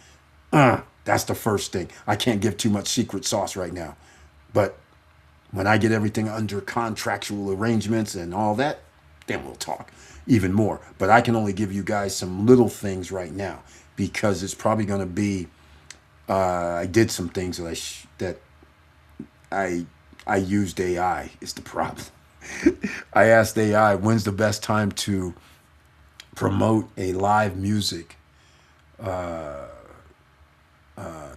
That's the first thing. I can't give too much secret sauce right now. But when I get everything under contractual arrangements and all that, then we'll talk even more. But I can only give you guys some little things right now because it's probably going to be, I did some things that I used AI is the problem. I asked AI, when's the best time to promote a live music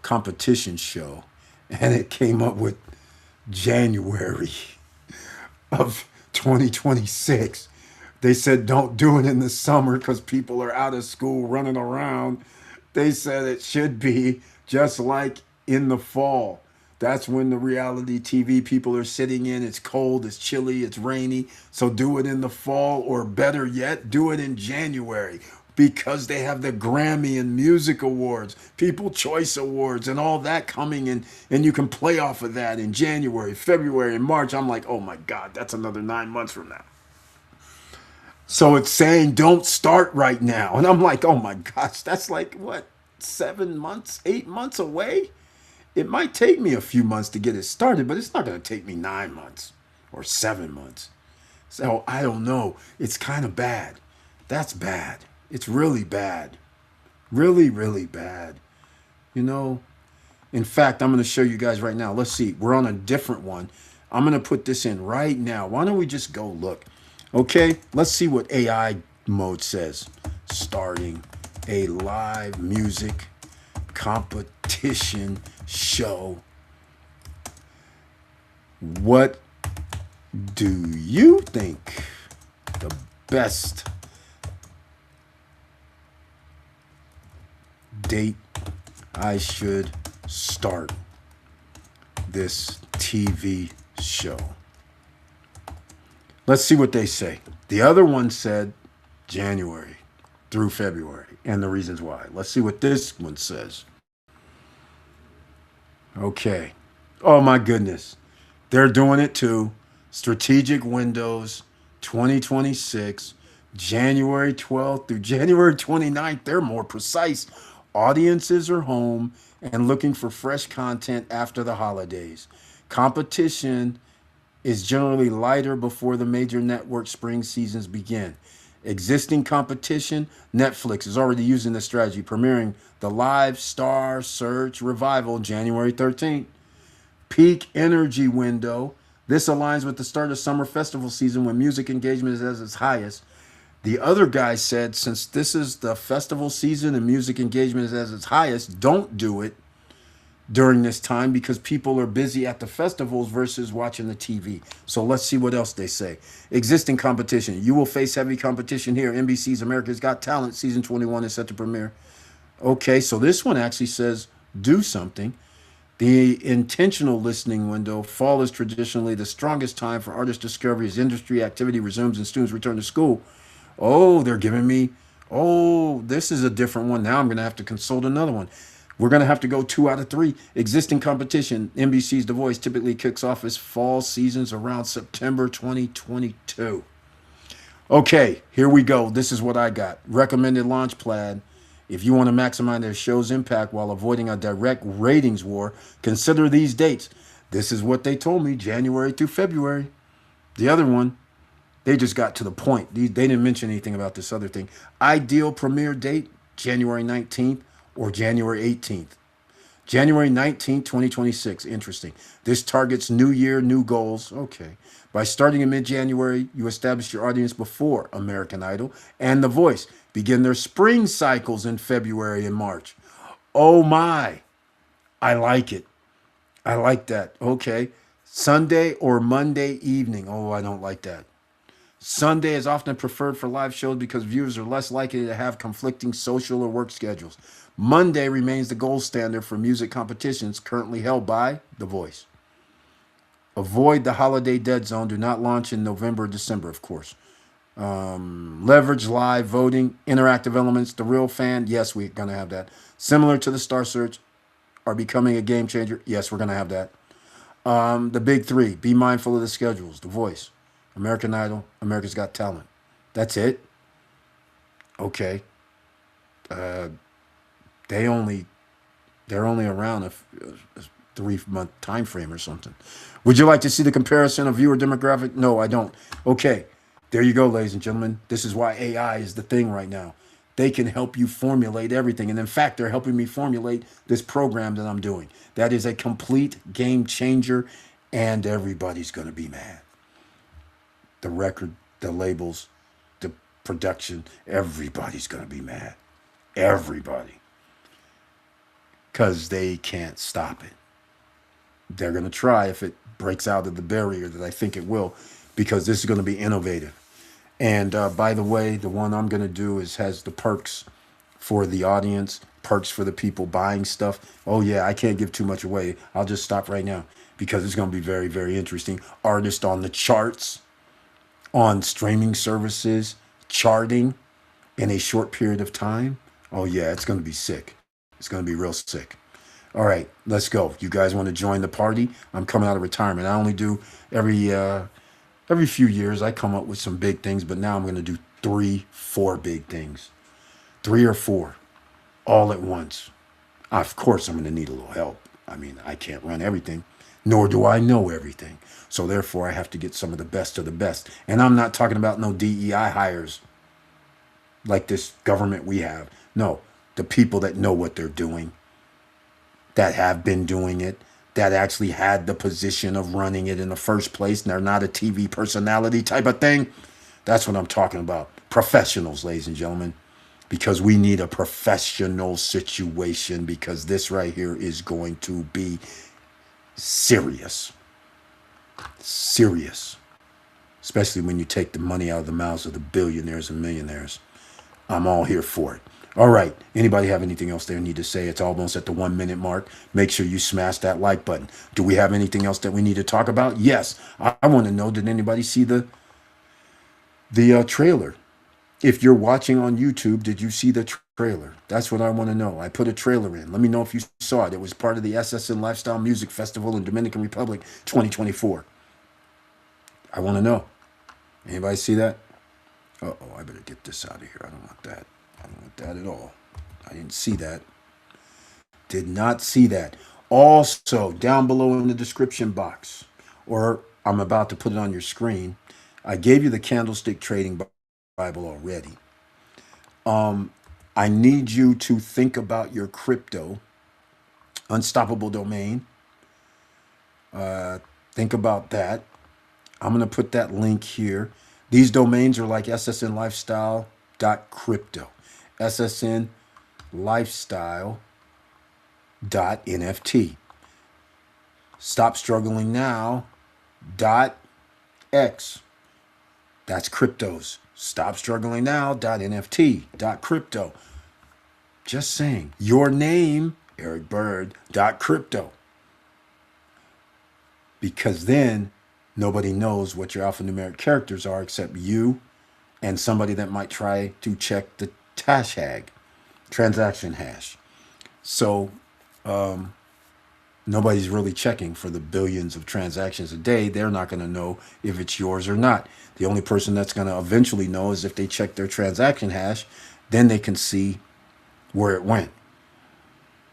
competition show, and it came up with January of 2026. They said don't do it in the summer because people are out of school running around. They said it should be just like in the fall. That's when the reality TV people are sitting in. It's cold, it's chilly, it's rainy. So do it in the fall, or better yet, do it in January because they have the Grammy and Music Awards, People Choice Awards, and all that coming in. And you can play off of that in January, February, and March. I'm like, oh my God, that's another 9 months from now. So it's saying don't start right now. And I'm like, oh my gosh, that's like what, 7 months, 8 months away? It might take me a few months to get it started, but it's not going to take me 9 months or 7 months. So I don't know. It's kind of bad. That's bad. It's really bad. Really, really bad. You know, in fact, I'm going to show you guys right now. Let's see. We're on a different one. I'm going to put this in right now. Why don't we just go look? Okay, let's see what AI mode says. Starting a live music competition show. What do you think the best date I should start this TV show? Let's see what they say. The other one said January through February and the reasons why. Let's see what this one says. Okay. Oh my goodness. They're doing it too. Strategic windows, 2026, January 12th through January 29th. They're more precise. Audiences are home and looking for fresh content after the holidays. Competition is generally lighter before the major network spring seasons begin. Existing competition, Netflix is already using this strategy, premiering the live Star Search Revival January 13th. Peak energy window, This aligns with the start of summer festival season when music engagement is at its highest. The other guy said, since this is the festival season and music engagement is at its highest, don't do it during this time because people are busy at the festivals versus watching the TV. So let's see what else they say. Existing competition. You will face heavy competition here. NBC's America's Got Talent season 21 is set to premiere. Okay, so this one actually says do something. The intentional listening window. Fall is traditionally the strongest time for artist discovery as industry activity resumes and students return to school. Oh, they're giving me, oh, this is a different one. Now I'm going to have to consult another one. We're going to have to go 2 out of 3. Existing competition. NBC's The Voice typically kicks off its fall seasons around September 2022. Okay, here we go. This is what I got. Recommended launch plan. If you want to maximize their show's impact while avoiding a direct ratings war, consider these dates. This is what they told me, January through February. The other one, they just got to the point. They didn't mention anything about this other thing. Ideal premiere date, January 19th or January 18th. January 19th, 2026. Interesting. This targets new year, new goals. Okay. By starting in mid-January, you establish your audience before American Idol and The Voice begin their spring cycles in February and March. Oh my. I like it. I like that. Okay. Sunday or Monday evening. Oh, I don't like that. Sunday is often preferred for live shows because viewers are less likely to have conflicting social or work schedules. Monday remains the gold standard for music competitions currently held by The Voice. Avoid the holiday dead zone. Do not launch in November or December, of course. Leverage live voting, interactive elements, the real fan. Yes, we're going to have that. Similar to the Star Search, are becoming a game changer. Yes, we're going to have that. The big 3. Be mindful of the schedules. The Voice, American Idol, America's Got Talent. That's it. Okay. Uh, they only they're only around a 3-month time frame or something. Would you like to see the comparison of viewer demographic? No, I don't. Okay, there you go, ladies and gentlemen. This is why AI is the thing right now. They can help you formulate everything. And in fact, they're helping me formulate this program that I'm doing. That is a complete game changer, and everybody's going to be mad. The record, the labels, the production, everybody's going to be mad. Everybody. Because they can't stop it. They're going to try if it breaks out of the barrier that I think it will, because this is going to be innovative. And by the way, the one I'm going to do has the perks for the audience, perks for the people buying stuff. Oh, yeah, I can't give too much away. I'll just stop right now because it's going to be very, very interesting. Artists on the charts, on streaming services, charting in a short period of time. Oh, yeah, it's going to be sick. It's going to be real sick. All right, let's go. You guys want to join the party? I'm coming out of retirement. I only do every few years I come up with some big things, but now I'm going to do 3, 4 big things. 3 or 4 all at once. Of course, I'm going to need a little help. I mean, I can't run everything, nor do I know everything. So therefore, I have to get some of the best of the best. And I'm not talking about no DEI hires like this government we have. No, the people that know what they're doing, that have been doing it, that actually had the position of running it in the first place, and they're not a TV personality type of thing. That's what I'm talking about. Professionals, ladies and gentlemen, because we need a professional situation, because this right here is going to be serious. Serious. Especially when you take the money out of the mouths of the billionaires and millionaires. I'm all here for it. All right. Anybody have anything else they need to say? It's almost at the 1 minute mark. Make sure you smash that like button. Do we have anything else that we need to talk about? Yes. I want to know, did anybody see the trailer? If you're watching on YouTube, did you see the trailer? That's what I want to know. I put a trailer in. Let me know if you saw it. It was part of the SSN Lifestyle Music Festival in Dominican Republic 2024. I want to know. Anybody see that? Uh-oh, I better get this out of here. I don't want that. I don't want that at all. I didn't see that. Did not see that. Also, down below in the description box, or I'm about to put it on your screen, I gave you the Candlestick Trading Bible already. I need you to think about your crypto, unstoppable domain. Think about that. I'm going to put that link here. These domains are like ssnlifestyle.crypto, ssnlifestyle.nft. Stop struggling now. .x. That's cryptos. Stop struggling now. .nft. .crypto. Just saying. Your name, Eric Bird. .crypto. Because then nobody knows what your alphanumeric characters are except you and somebody that might try to check the transaction hash. So nobody's really checking for the billions of transactions a day. They're not going to know if it's yours or not. The only person that's going to eventually know is if they check their transaction hash, then they can see where it went.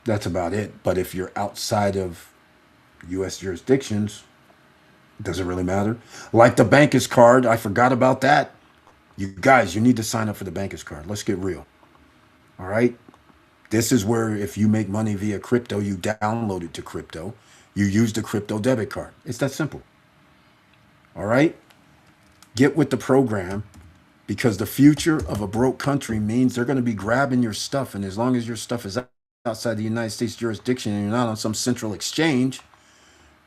That's about it. But if you're outside of U.S. jurisdictions, it doesn't really matter. Like the Bankers card, I forgot about that. You guys, you need to sign up for the Bankers card. Let's get real. All right? This is where if you make money via crypto, you download it to crypto. You use the crypto debit card. It's that simple. All right? Get with the program because the future of a broke country means they're going to be grabbing your stuff. And as long as your stuff is outside the United States jurisdiction and you're not on some central exchange,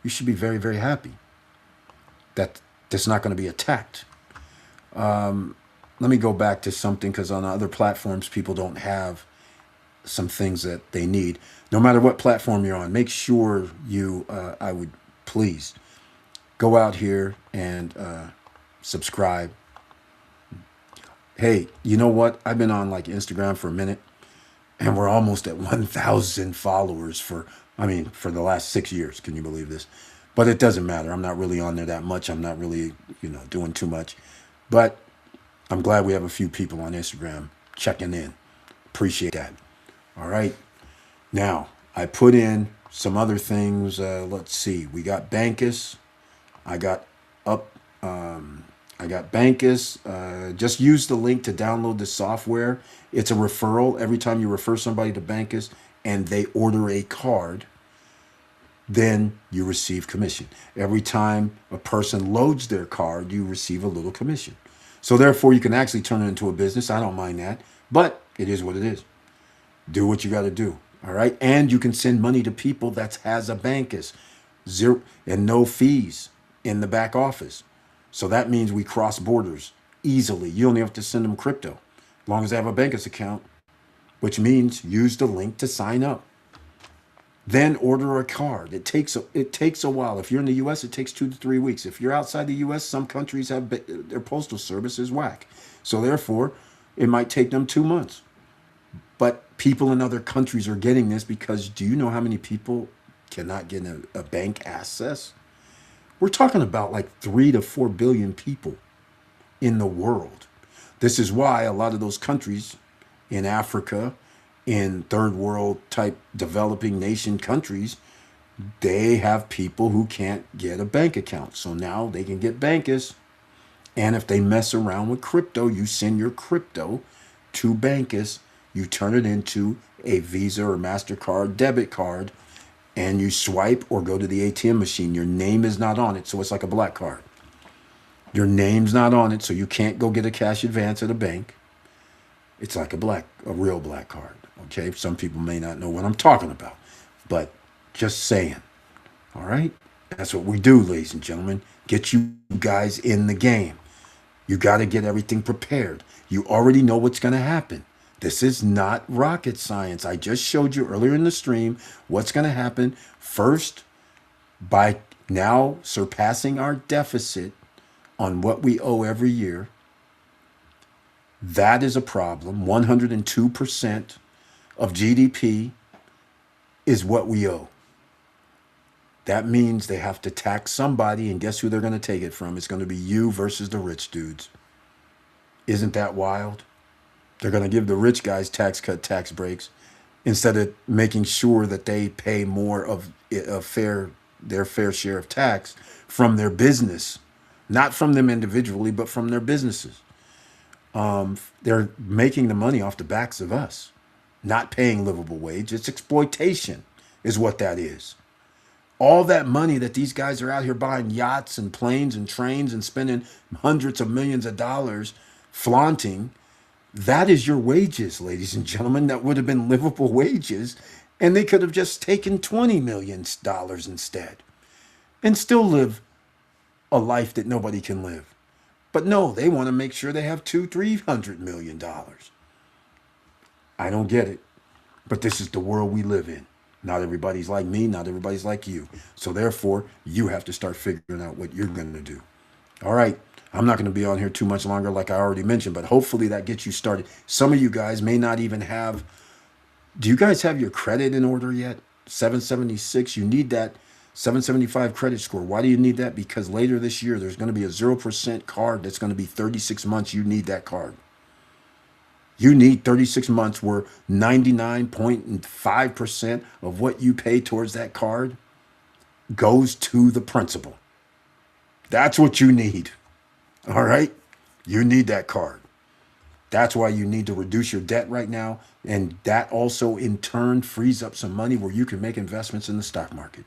you should be very, very happy that that's not going to be attacked. Let me go back to something because on other platforms, people don't have some things that they need. No matter what platform you're on, make sure you, I would please go out here and subscribe. Hey, you know what? I've been on like Instagram for a minute and we're almost at 1,000 followers for the last 6 years. Can you believe this? But it doesn't matter. I'm not really on there that much. I'm not really, doing too much. But I'm glad we have a few people on Instagram checking in. Appreciate that. All right. Now, I put in some other things. Let's see. We got Bankus. I got Bankus. Just use the link to download the software. It's a referral. Every time you refer somebody to Bankus and they order a card, then you receive commission. Every time a person loads their card, you receive a little commission. So therefore, you can actually turn it into a business. I don't mind that, but it is what it is. Do what you got to do. All right. And you can send money to people that has a Bankus, zero and no fees in the back office. So that means we cross borders easily. You only have to send them crypto as long as they have a Bankus account, which means use the link to sign up. Then order a card. It takes a while. If you're in the U.S., it takes 2 to 3 weeks. If you're outside the U.S., some countries have their postal service is whack. So therefore, it might take them 2 months. But people in other countries are getting this because do you know how many people cannot get a bank access? We're talking about like 3 to 4 billion people in the world. This is why a lot of those countries in Africa, in third world type developing nation countries, they have people who can't get a bank account. So now they can get Bankus. And if they mess around with crypto, you send your crypto to Bankus. You turn it into a Visa or MasterCard debit card and you swipe or go to the ATM machine. Your name is not on it, so it's like a black card. Your name's not on it, so you can't go get a cash advance at a bank. It's like a real black card. Okay, some people may not know what I'm talking about, but just saying. All right, that's what we do, ladies and gentlemen. Get you guys in the game. You got to get everything prepared. You already know what's going to happen. This is not rocket science. I just showed you earlier in the stream what's going to happen. First, by now surpassing our deficit on what we owe every year, that is a problem. 102% of GDP is what we owe. That means they have to tax somebody, and guess who they're going to take it from? It's going to be you versus the rich dudes. Isn't that wild? They're going to give the rich guys tax cut, tax breaks, instead of making sure that they pay more of their fair share of tax from their business, not from them individually, but from their businesses. They're making the money off the backs of us, not paying livable wage. It's exploitation is what that is. All that money that these guys are out here buying yachts and planes and trains and spending hundreds of millions of dollars flaunting, that is your wages, ladies and gentlemen. That would have been livable wages. And they could have just taken $20 million instead and still live a life that nobody can live. But no, they want to make sure they have $200-300 million. I don't get it. But this is the world we live in. Not everybody's like me, not everybody's like you. So therefore, you have to start figuring out what you're going to do. All right. I'm not going to be on here too much longer, like I already mentioned, but hopefully that gets you started. Some of you guys may not even have. Do you guys have your credit in order yet? 776. You need that 775 credit score. Why do you need that? Because later this year, there's going to be a 0% card that's going to be 36 months. You need that card. You need 36 months where 99.5% of what you pay towards that card goes to the principal. That's what you need. All right? You need that card. That's why you need to reduce your debt right now. And that also, in turn, frees up some money where you can make investments in the stock market.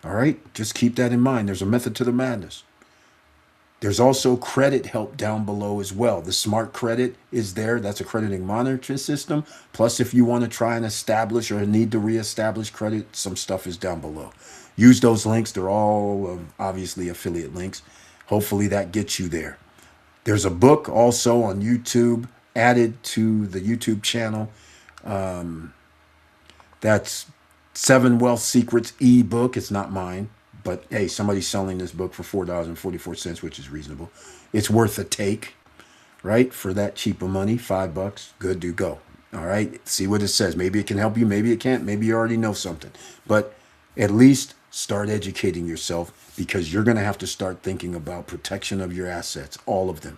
All right? Just keep that in mind. There's a method to the madness. There's also credit help down below as well. The smart credit is there. That's a crediting monitoring system. Plus, if you want to try and establish or need to reestablish credit, some stuff is down below. Use those links. They're all obviously affiliate links. Hopefully that gets you there. There's a book also on YouTube added to the YouTube channel. That's 7 Wealth Secrets ebook. It's not mine. But hey, somebody's selling this book for $4.44, which is reasonable. It's worth a take, right? For that cheap of money, $5, good to go. All right, see what it says. Maybe it can help you, maybe it can't. Maybe you already know something. But at least start educating yourself, because you're going to have to start thinking about protection of your assets, all of them.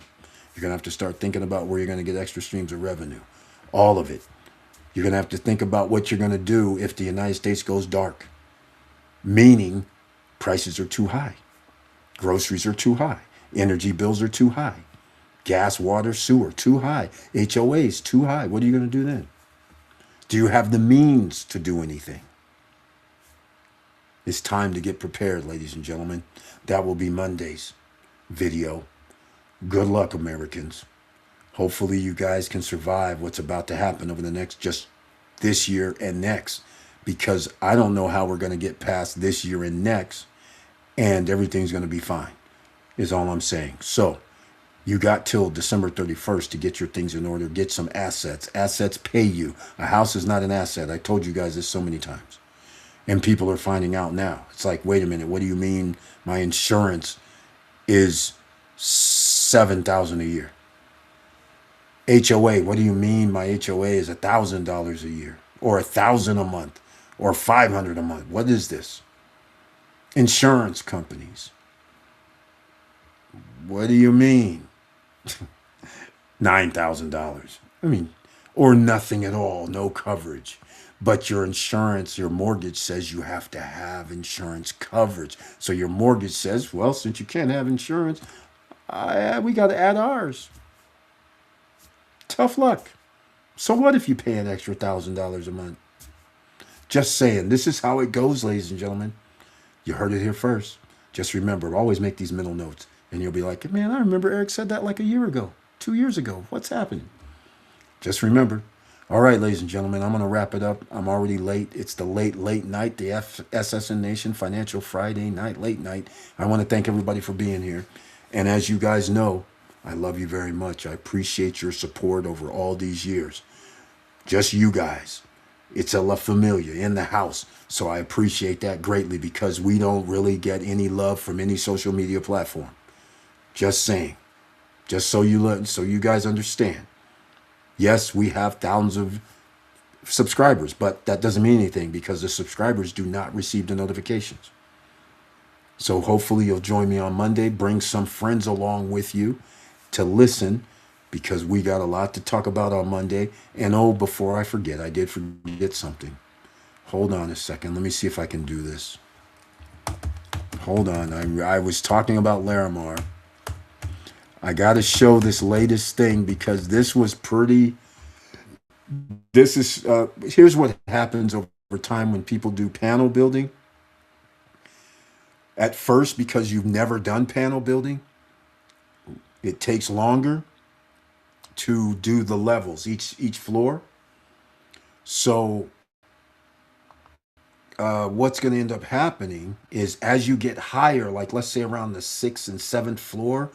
You're going to have to start thinking about where you're going to get extra streams of revenue, all of it. You're going to have to think about what you're going to do if the United States goes dark, meaning prices are too high, groceries are too high, energy bills are too high, gas, water, sewer, too high, HOAs, too high. What are you going to do then? Do you have the means to do anything? It's time to get prepared, ladies and gentlemen. That will be Monday's video. Good luck, Americans. Hopefully you guys can survive what's about to happen over the next, just this year and next, because I don't know how we're going to get past this year and next, and everything's going to be fine, is all I'm saying. So you got till December 31st to get your things in order, get some assets. Assets pay you. A house is not an asset. I told you guys this so many times. And people are finding out now. It's like, wait a minute, what do you mean my insurance is $7,000 a year? HOA, what do you mean my HOA is $1,000 a year, or $1,000 a month, or $500 a month? What is this? Insurance companies. What do you mean? $9,000. I mean, or nothing at all, no coverage. But your insurance, your mortgage says you have to have insurance coverage. So your mortgage says, well, since you can't have insurance, we got to add ours. Tough luck. So what if you pay an extra $1,000 a month? Just saying, this is how it goes, ladies and gentlemen. You heard it here first. Just remember, always make these mental notes. And you'll be like, man, I remember Eric said that like a year ago, 2 years ago. What's happening? Just remember. All right, ladies and gentlemen, I'm going to wrap it up. I'm already late. It's the late night, the SSN Nation Financial Friday night, late night. I want to thank everybody for being here. And as you guys know, I love you very much. I appreciate your support over all these years. Just you guys. It's a La Familia in the house. So I appreciate that greatly, because we don't really get any love from any social media platform. Just saying. Just so you guys understand. Yes, we have thousands of subscribers, but that doesn't mean anything, because the subscribers do not receive the notifications. So hopefully you'll join me on Monday. Bring some friends along with you to listen, because we got a lot to talk about on Monday. And oh, before I forget, I did forget something. Hold on a second. Let me see if I can do this. Hold on. I was talking about Larimar. I got to show this latest thing, because this was pretty. This is, here's what happens over time when people do panel building. At first, because you've never done panel building, it takes longer to do the levels, each floor. So what's going to end up happening is as you get higher, like let's say around the sixth and seventh floor,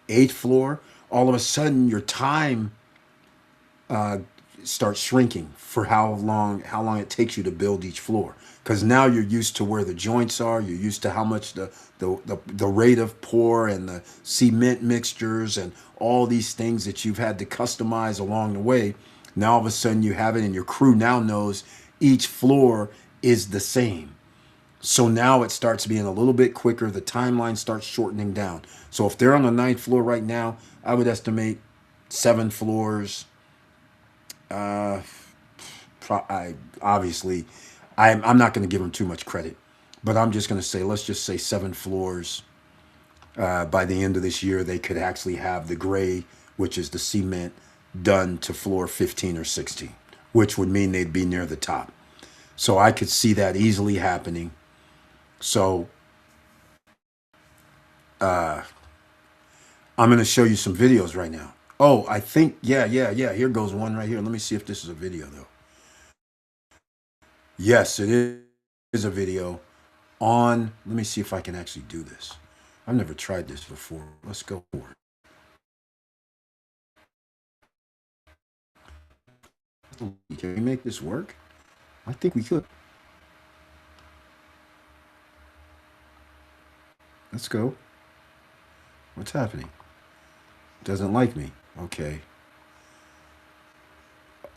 eighth floor, all of a sudden your time starts shrinking for how long it takes you to build each floor, because now you're used to where the joints are, you're used to how much the rate of pour and the cement mixtures and all these things that you've had to customize along the way. Now all of a sudden you have it, and your crew now knows each floor is the same. So now it starts being a little bit quicker. The timeline starts shortening down. So if they're on the ninth floor right now, I would estimate 7 floors. Obviously, I'm not going to give them too much credit, but I'm just going to say, let's just say 7 floors. By the end of this year, they could actually have the gray, which is the cement, done to floor 15 or 16, which would mean they'd be near the top. So I could see that easily happening. So I'm going to show you some videos right now. Oh, I think, yeah. Here goes one right here. Let me see if this is a video, though. Yes, it is a video on, let me see if I can actually do this. I've never tried this before. Let's go for it. Can we make this work? I think we could. Let's go. What's happening? Doesn't like me. Okay.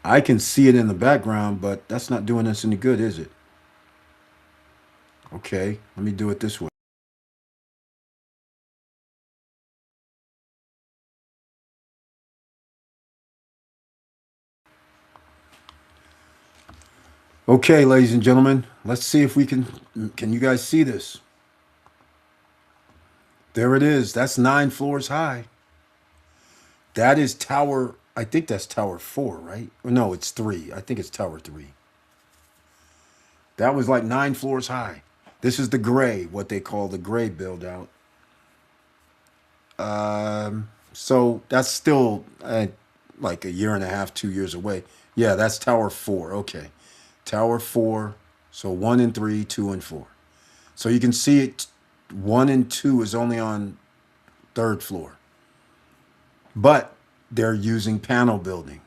I can see it in the background, but that's not doing us any good, is it? Okay, let me do it this way. Okay, ladies and gentlemen, let's see if we can you guys see this? There it is. That's 9 floors high. That is tower, I think that's tower 4, right? Or no, it's 3. I think it's tower 3. That was like 9 floors high. This is the gray, what they call the gray build out. So that's still like a year and a half, 2 years away. Yeah, that's tower 4. Okay. Tower 4. So 1 and 3, 2 and 4. So you can see it, 1 and 2 is only on 3rd floor. But they're using panel building.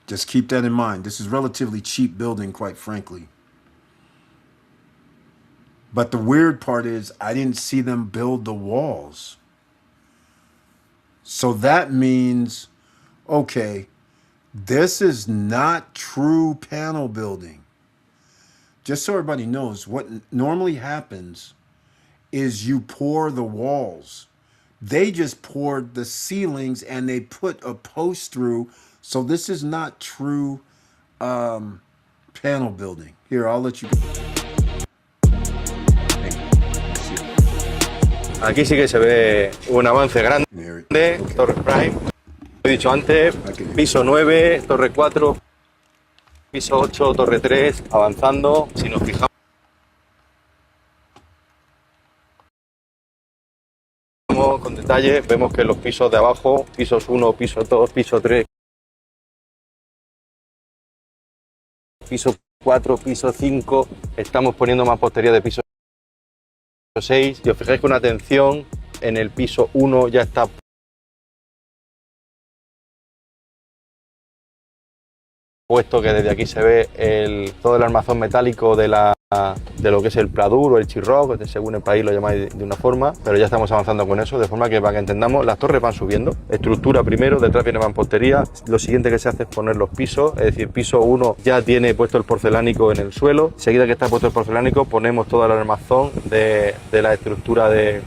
Just keep that in mind. This is relatively cheap building, quite frankly. But the weird part is I didn't see them build the walls. So that means, okay, this is not true panel building. Just so everybody knows, what normally happens is you pour the walls. They just poured the ceilings and they put a post through. So this is not true panel building. Here, I'll let you go. Aquí sí que se ve un avance grande, Torre Prime, lo he dicho antes, piso 9, Torre 4, piso 8, Torre 3, avanzando. Si nos fijamos con detalle, vemos que los pisos de abajo, pisos 1, piso 2, piso 3, piso 4, piso 5, estamos poniendo mampostería de piso 6. Si os fijáis con atención, en el piso 1 ya está puesto, que desde aquí se ve todo el armazón metálico de lo que es el pladur o el chirroc, según el país lo llamáis de una forma, pero ya estamos avanzando con eso, de forma que para que entendamos, las torres van subiendo, estructura primero, detrás viene mampostería, lo siguiente que se hace es poner los pisos, es decir, piso 1 ya tiene puesto el porcelánico en el suelo, enseguida que está puesto el porcelánico ponemos todo el armazón de la estructura de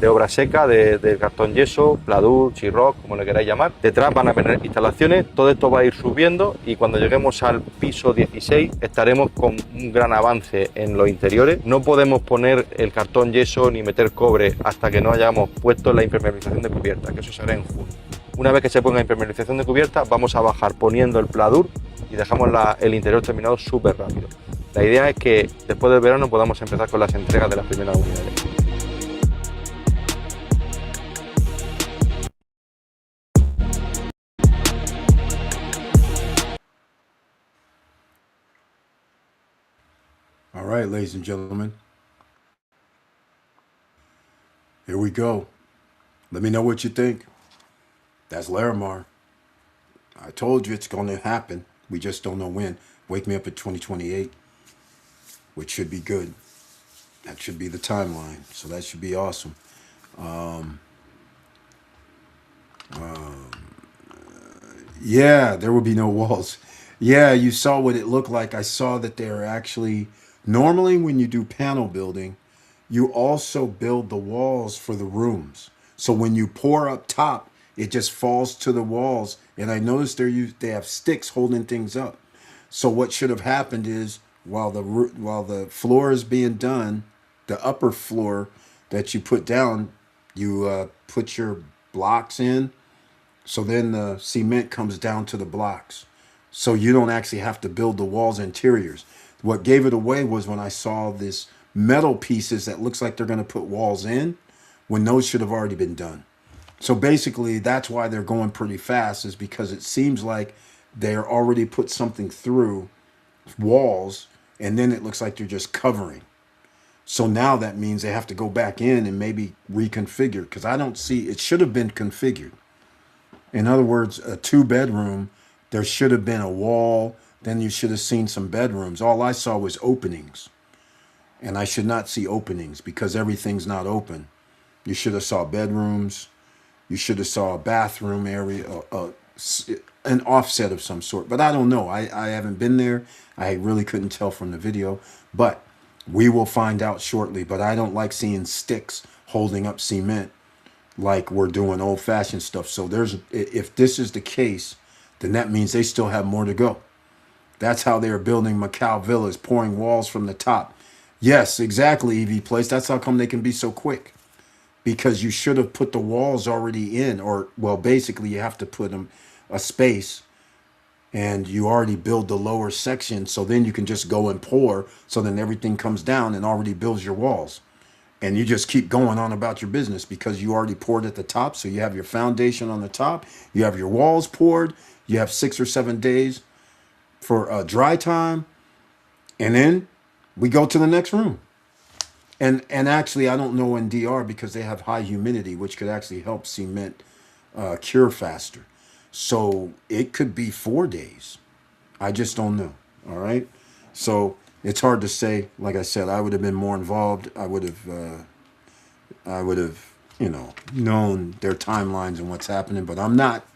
obra seca, de cartón yeso, pladur, chirroc, como le queráis llamar. Detrás van a tener instalaciones, todo esto va a ir subiendo y cuando lleguemos al piso 16 estaremos con un gran avance en los interiores. No podemos poner el cartón yeso ni meter cobre hasta que no hayamos puesto la impermeabilización de cubierta, que eso será en junio. Una vez que se ponga impermeabilización de cubierta vamos a bajar poniendo el pladur y dejamos el interior terminado súper rápido. La idea es que después del verano podamos empezar con las entregas de las primeras unidades. All right, ladies and gentlemen. Here we go. Let me know what you think. That's Larimar. I told you it's going to happen. We just don't know when. Wake me up at 2028, which should be good. That should be the timeline. So that should be awesome. Yeah, there will be no walls. Yeah, you saw what it looked like. I saw that they're actually, normally when you do panel building, you also build the walls for the rooms. So when you pour up top, it just falls to the walls. And I noticed they have sticks holding things up. So what should have happened is while the floor is being done, the upper floor that you put down, you put your blocks in. So then the cement comes down to the blocks. So you don't actually have to build the walls interiors. What gave it away was when I saw this metal pieces that looks like they're going to put walls in when those should have already been done. So basically that's why they're going pretty fast, is because it seems like they're already put something through walls and then it looks like they're just covering. So now that means they have to go back in and maybe reconfigure, because I don't see, it should have been configured. In other words, a 2-bedroom, there should have been a wall. Then you should have seen some bedrooms. All I saw was openings. And I should not see openings because everything's not open. You should have saw bedrooms. You should have saw a bathroom area, an offset of some sort. But I don't know. I haven't been there. I really couldn't tell from the video. But we will find out shortly. But I don't like seeing sticks holding up cement like we're doing old-fashioned stuff. So if this is the case, then that means they still have more to go. That's how they're building Macau villas, pouring walls from the top. Yes, exactly, EV Place. That's how come they can be so quick. Because you should have put the walls already in, or, well, basically you have to put them a space and you already build the lower section. So then you can just go and pour. So then everything comes down and already builds your walls. And you just keep going on about your business because you already poured at the top. So you have your foundation on the top. You have your walls poured. You have 6 or 7 days for dry time. And then we go to the next room. And actually, I don't know in DR because they have high humidity, which could actually help cement cure faster. So it could be 4 days. I just don't know. All right. So it's hard to say. Like I said, I would have been more involved. I would have, known their timelines and what's happening, but I'm not.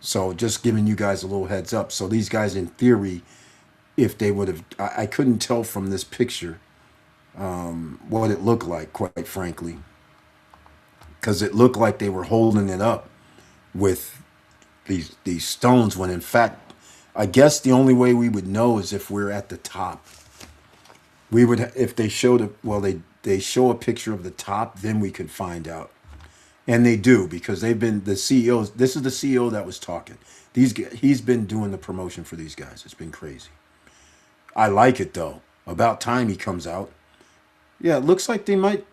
So just giving you guys a little heads up. So these guys, in theory, if they would have, I couldn't tell from this picture what it looked like, quite frankly, because it looked like they were holding it up with these stones, when in fact, I guess the only way we would know is if we're at the top. We would, if they showed it, well, they show a picture of the top, then we could find out. And they do, because they've been, the CEOs, this is the CEO that was talking. He's been doing the promotion for these guys. It's been crazy. I like it though. About time he comes out. Yeah, it looks like they might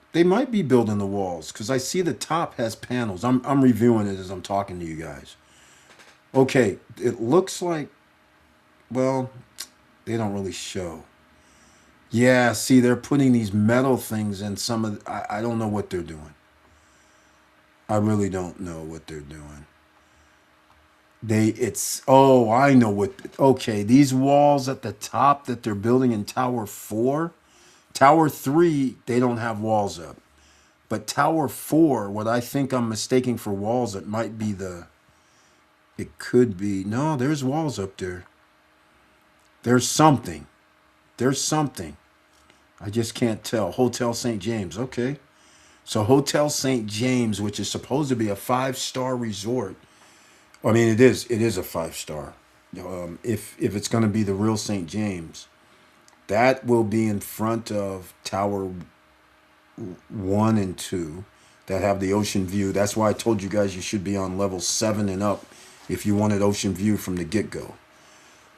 be building the walls, because I see the top has panels. I'm reviewing it as I'm talking to you guys. Okay, it looks like, well, they don't really show. Yeah, see, they're putting these metal things in some of I don't know what they're doing. I really don't know what they're doing. Oh, I know what, okay, these walls at the top that they're building in Tower 4, Tower 3, they don't have walls up. But Tower 4, what I think I'm mistaking for walls, it might be it could be, no, there's walls up there. There's something. There's something. I just can't tell. Hotel St. James, okay. So Hotel St. James, which is supposed to be a 5-star resort. I mean, it is a 5-star. If it's going to be the real St. James, that will be in front of Tower 1 and 2 that have the ocean view. That's why I told you guys you should be on level 7 and up if you wanted ocean view from the get-go.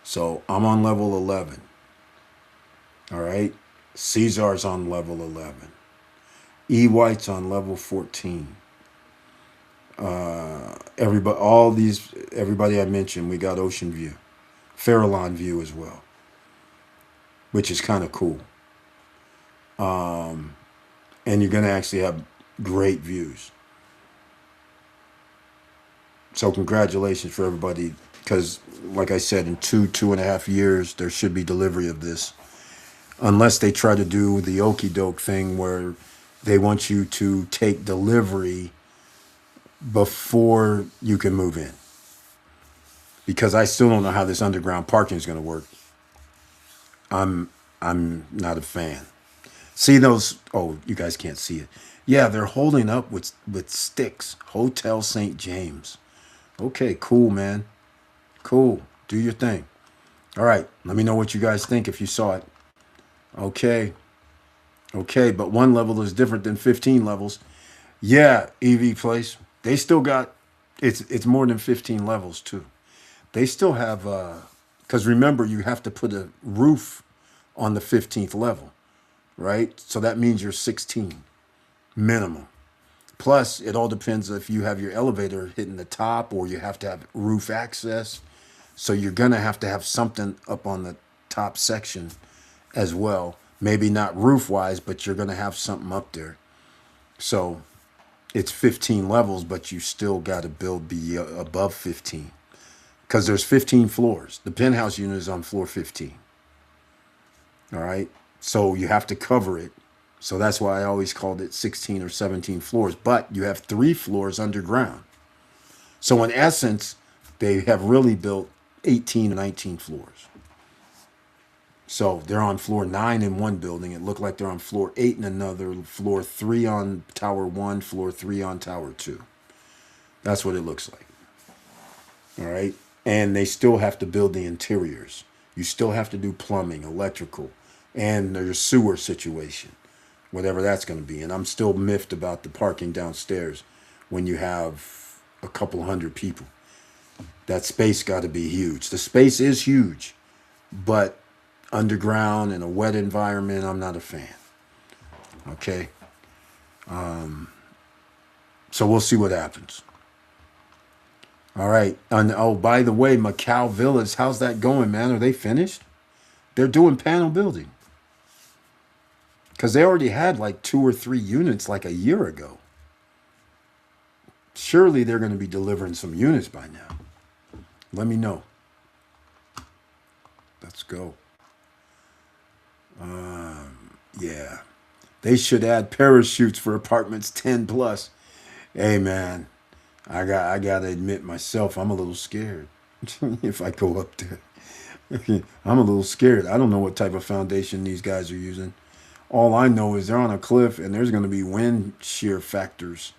So I'm on level 11. All right. Caesar's on level 11. E White's on level 14. Everybody, all these, everybody I mentioned, we got Ocean View, Farallon View as well, which is kind of cool. And you're gonna actually have great views. So congratulations for everybody, because like I said, in 2.5 years, there should be delivery of this, unless they try to do the okey doke thing where they want you to take delivery before you can move in. Because I still don't know how this underground parking is going to work. I'm not a fan. See those? Oh, you guys can't see it. Yeah, they're holding up with sticks. Hotel St. James. Okay, cool, man. Cool. Do your thing. All right. Let me know what you guys think if you saw it. Okay. Okay, but one level is different than 15 levels. Yeah, EV Place. They still got it's more than 15 levels too. They still have because remember you have to put a roof on the 15th level, right? So that means you're 16 minimum. Plus, it all depends if you have your elevator hitting the top or you have to have roof access. So you're gonna have to have something up on the top section as well. Maybe not roof wise, but you're gonna have something up there. So it's 15 levels, but you still got to build be above 15 because there's 15 floors. The penthouse unit is on floor 15. All right. So you have to cover it. So that's why I always called it 16 or 17 floors, but you have 3 floors underground. So in essence, they have really built 18 or 19 floors. So they're on floor 9 in one building. It looked like they're on floor 8 in another, floor 3 on tower 1, floor 3 on tower 2. That's what it looks like. All right. And they still have to build the interiors. You still have to do plumbing, electrical, and their sewer situation, whatever that's going to be. And I'm still miffed about the parking downstairs when you have a couple hundred people. That space got to be huge. The space is huge, but underground in a wet environment, I'm not a fan. Okay. So we'll see what happens. All right. And oh, by the way, Macau Villas, how's that going, man? Are they finished? They're doing panel building. Because they already had like 2 or 3 units like a year ago. Surely they're going to be delivering some units by now. Let me know. Let's go. Yeah. They should add parachutes for apartments 10 plus. Hey, man. I gotta admit myself, I'm a little scared if I go up there. I'm a little scared. I don't know what type of foundation these guys are using. All I know is they're on a cliff and there's going to be wind shear factors.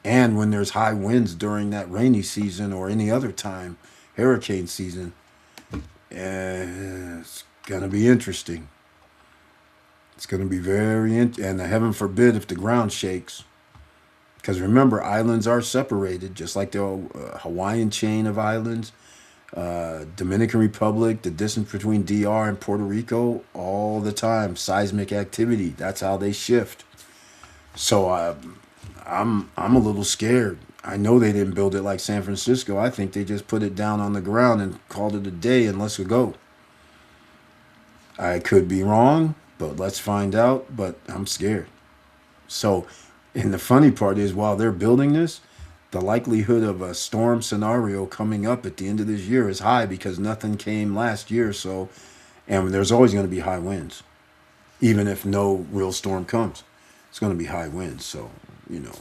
And when there's high winds during that rainy season or any other time, hurricane season, it's going to be interesting. It's going to be and heaven forbid if the ground shakes. Because remember, islands are separated, just like the Hawaiian chain of islands, Dominican Republic, the distance between DR and Puerto Rico, all the time, seismic activity. That's how they shift. So I'm a little scared. I know they didn't build it like San Francisco. I think they just put it down on the ground and called it a day and let's go. I could be wrong, but let's find out. But I'm scared. So, and the funny part is, while they're building this, the likelihood of a storm scenario coming up at the end of this year is high because nothing came last year. So, and there's always going to be high winds, even if no real storm comes. It's going to be high winds. So,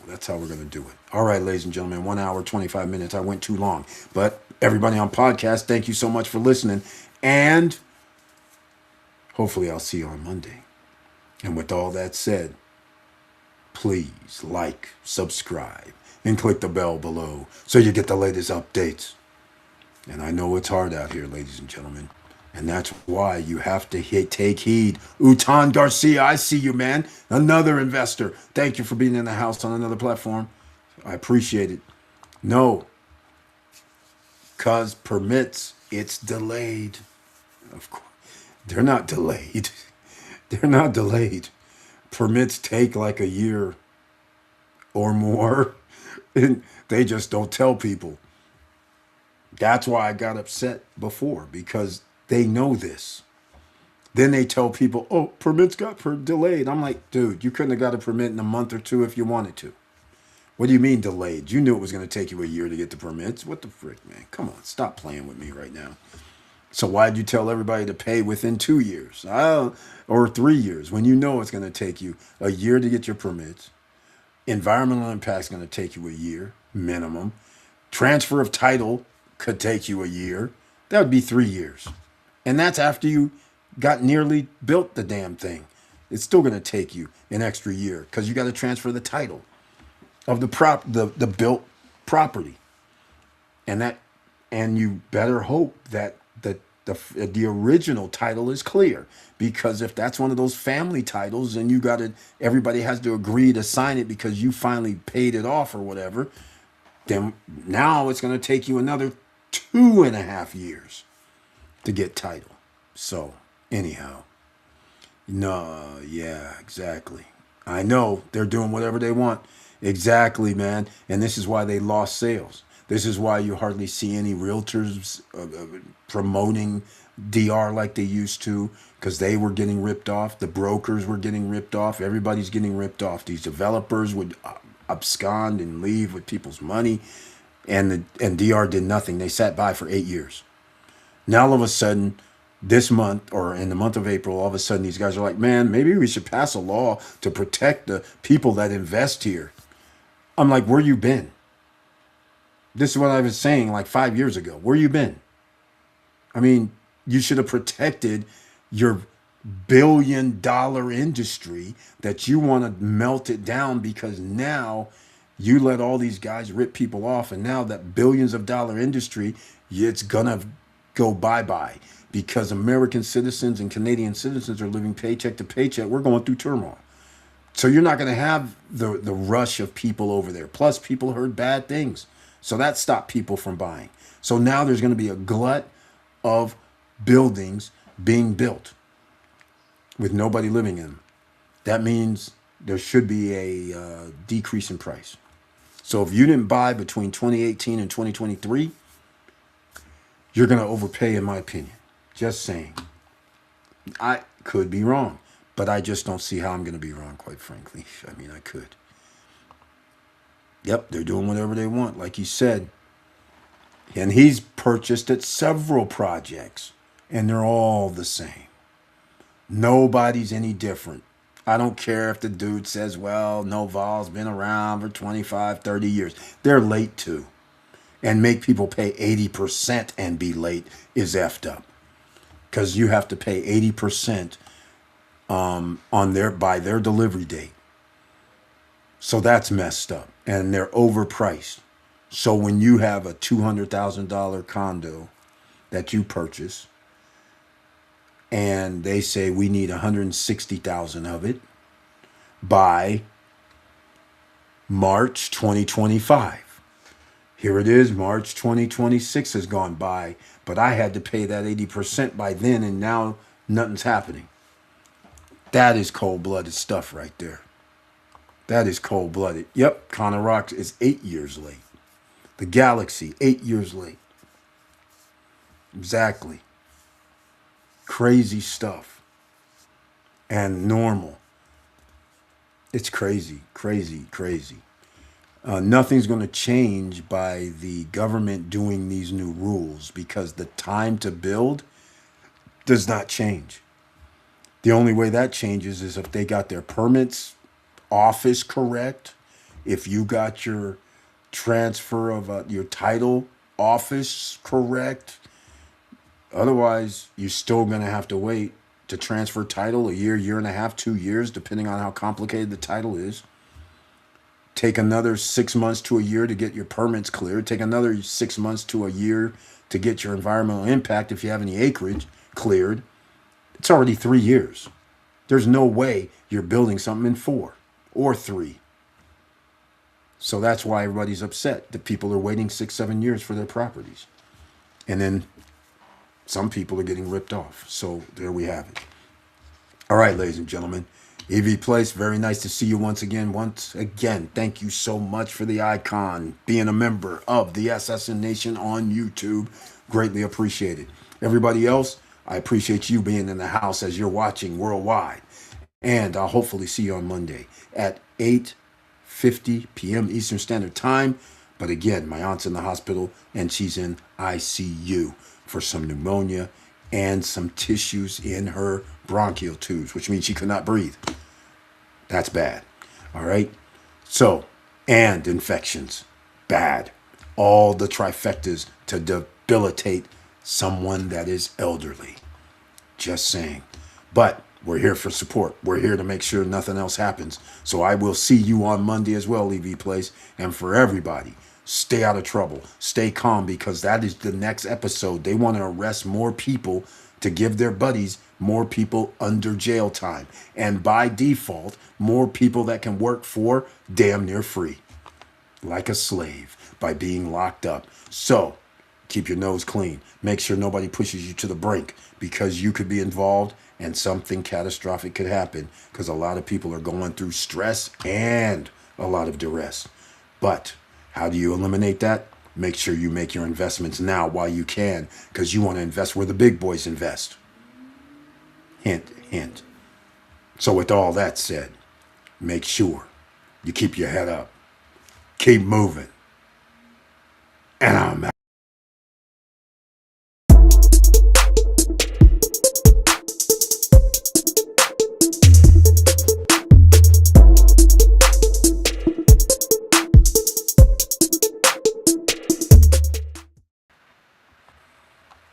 that's how we're going to do it. All right, ladies and gentlemen, 1 hour, 25 minutes. I went too long. But everybody on podcast, thank you so much for listening. And hopefully I'll see you on Monday. And with all that said, please like, subscribe, and click the bell below so you get the latest updates. And I know it's hard out here, ladies and gentlemen. And that's why you have to take heed. Utan Garcia, I see you, man. Another investor. Thank you for being in the house on another platform. I appreciate it. No, because permits, it's delayed. Of course, they're not delayed. They're not delayed. Permits take like a year or more, and they just don't tell people. That's why I got upset before, because they know this. Then they tell people, oh, permits got delayed. I'm like, dude, you couldn't have got a permit in a month or two if you wanted to. What do you mean delayed? You knew it was going to take you a year to get the permits. What the frick, man? Come on, stop playing with me right now. So why'd you tell everybody to pay within 2 years or 3 years when you know it's going to take you a year to get your permits? Environmental impact is going to take you a year minimum. Transfer of title could take you a year. That would be 3 years. And that's after you got nearly built the damn thing. It's still going to take you an extra year because you got to transfer the title of the built property. And that, and you better hope that the original title is clear, because if that's one of those family titles and you got it, everybody has to agree to sign it because you finally paid it off or whatever, then now it's going to take you another 2.5 years to get title. So anyhow, no, yeah, exactly. I know they're doing whatever they want. Exactly, man. And this is why they lost sales. This is why you hardly see any realtors promoting DR like they used to, because they were getting ripped off. The brokers were getting ripped off. Everybody's getting ripped off. These developers would abscond and leave with people's money, and DR did nothing. They sat by for 8 years. Now all of a sudden, this month or in the month of April, all of a sudden these guys are like, man, maybe we should pass a law to protect the people that invest here. I'm like, where you been? This is what I was saying like 5 years ago. Where you been? I mean, you should have protected your $1 billion industry that you want to melt it down, because now you let all these guys rip people off, and now that billions of dollar industry, it's gonna go bye-bye, because American citizens and Canadian citizens are living paycheck to paycheck. We're going through turmoil. So you're not going to have the rush of people over there. Plus, people heard bad things. So that stopped people from buying. So now there's going to be a glut of buildings being built with nobody living in them. That means there should be a decrease in price. So if you didn't buy between 2018 and 2023, you're going to overpay, in my opinion. Just saying. I could be wrong, but I just don't see how I'm going to be wrong, quite frankly. I mean, I could. Yep, they're doing whatever they want, like you said. And he's purchased at several projects, and they're all the same. Nobody's any different. I don't care if the dude says, well, Noval's been around for 25, 30 years. They're late too. And make people pay 80% and be late is effed up. Because you have to pay 80% on by their delivery date. So that's messed up. And they're overpriced. So when you have a $200,000 condo that you purchase, and they say we need 160,000 of it by March 2025. Here it is, March 2026 has gone by, but I had to pay that 80% by then, and now nothing's happening. That is cold-blooded stuff right there. That is cold-blooded. Yep, Connor Rocks is 8 years late. The Galaxy, 8 years late. Exactly. Crazy stuff. And normal. It's crazy, crazy, crazy. Nothing's going to change by the government doing these new rules, because the time to build does not change. The only way that changes is if they got their permits office correct, if you got your transfer of your title office correct. Otherwise, you're still going to have to wait to transfer title a year, year and a half, 2 years, depending on how complicated the title is. Take another 6 months to a year to get your permits cleared. Take another 6 months to a year to get your environmental impact, if you have any acreage, cleared. It's already 3 years. There's no way you're building something in 4 or 3. So that's why everybody's upset. The people are waiting 6, 7 years for their properties. And then some people are getting ripped off. So there we have it. All right, ladies and gentlemen. EV Place, very nice to see you once again. Once again, thank you so much for the icon, being a member of the SSN Nation on YouTube. Greatly appreciated. Everybody else, I appreciate you being in the house as you're watching worldwide. And I'll hopefully see you on Monday at 8:50 p.m. Eastern Standard Time. But again, my aunt's in the hospital and she's in ICU for some pneumonia and some tissues in her bronchial tubes, which means she could not breathe. That's bad. All right. So, and infections, bad. All the trifectas to debilitate someone that is elderly. Just saying. But we're here for support. We're here to make sure nothing else happens. So I will see you on Monday as well, EV Place. And for everybody, stay out of trouble. Stay calm, because that is the next episode. They want to arrest more people to give their buddies more people under jail time. And by default, more people that can work for damn near free, like a slave, by being locked up. So keep your nose clean. Make sure nobody pushes you to the brink, because you could be involved and something catastrophic could happen, because a lot of people are going through stress and a lot of duress. But how do you eliminate that? Make sure you make your investments now while you can, because you want to invest where the big boys invest. Hint, hint. So with all that said, make sure you keep your head up. Keep moving.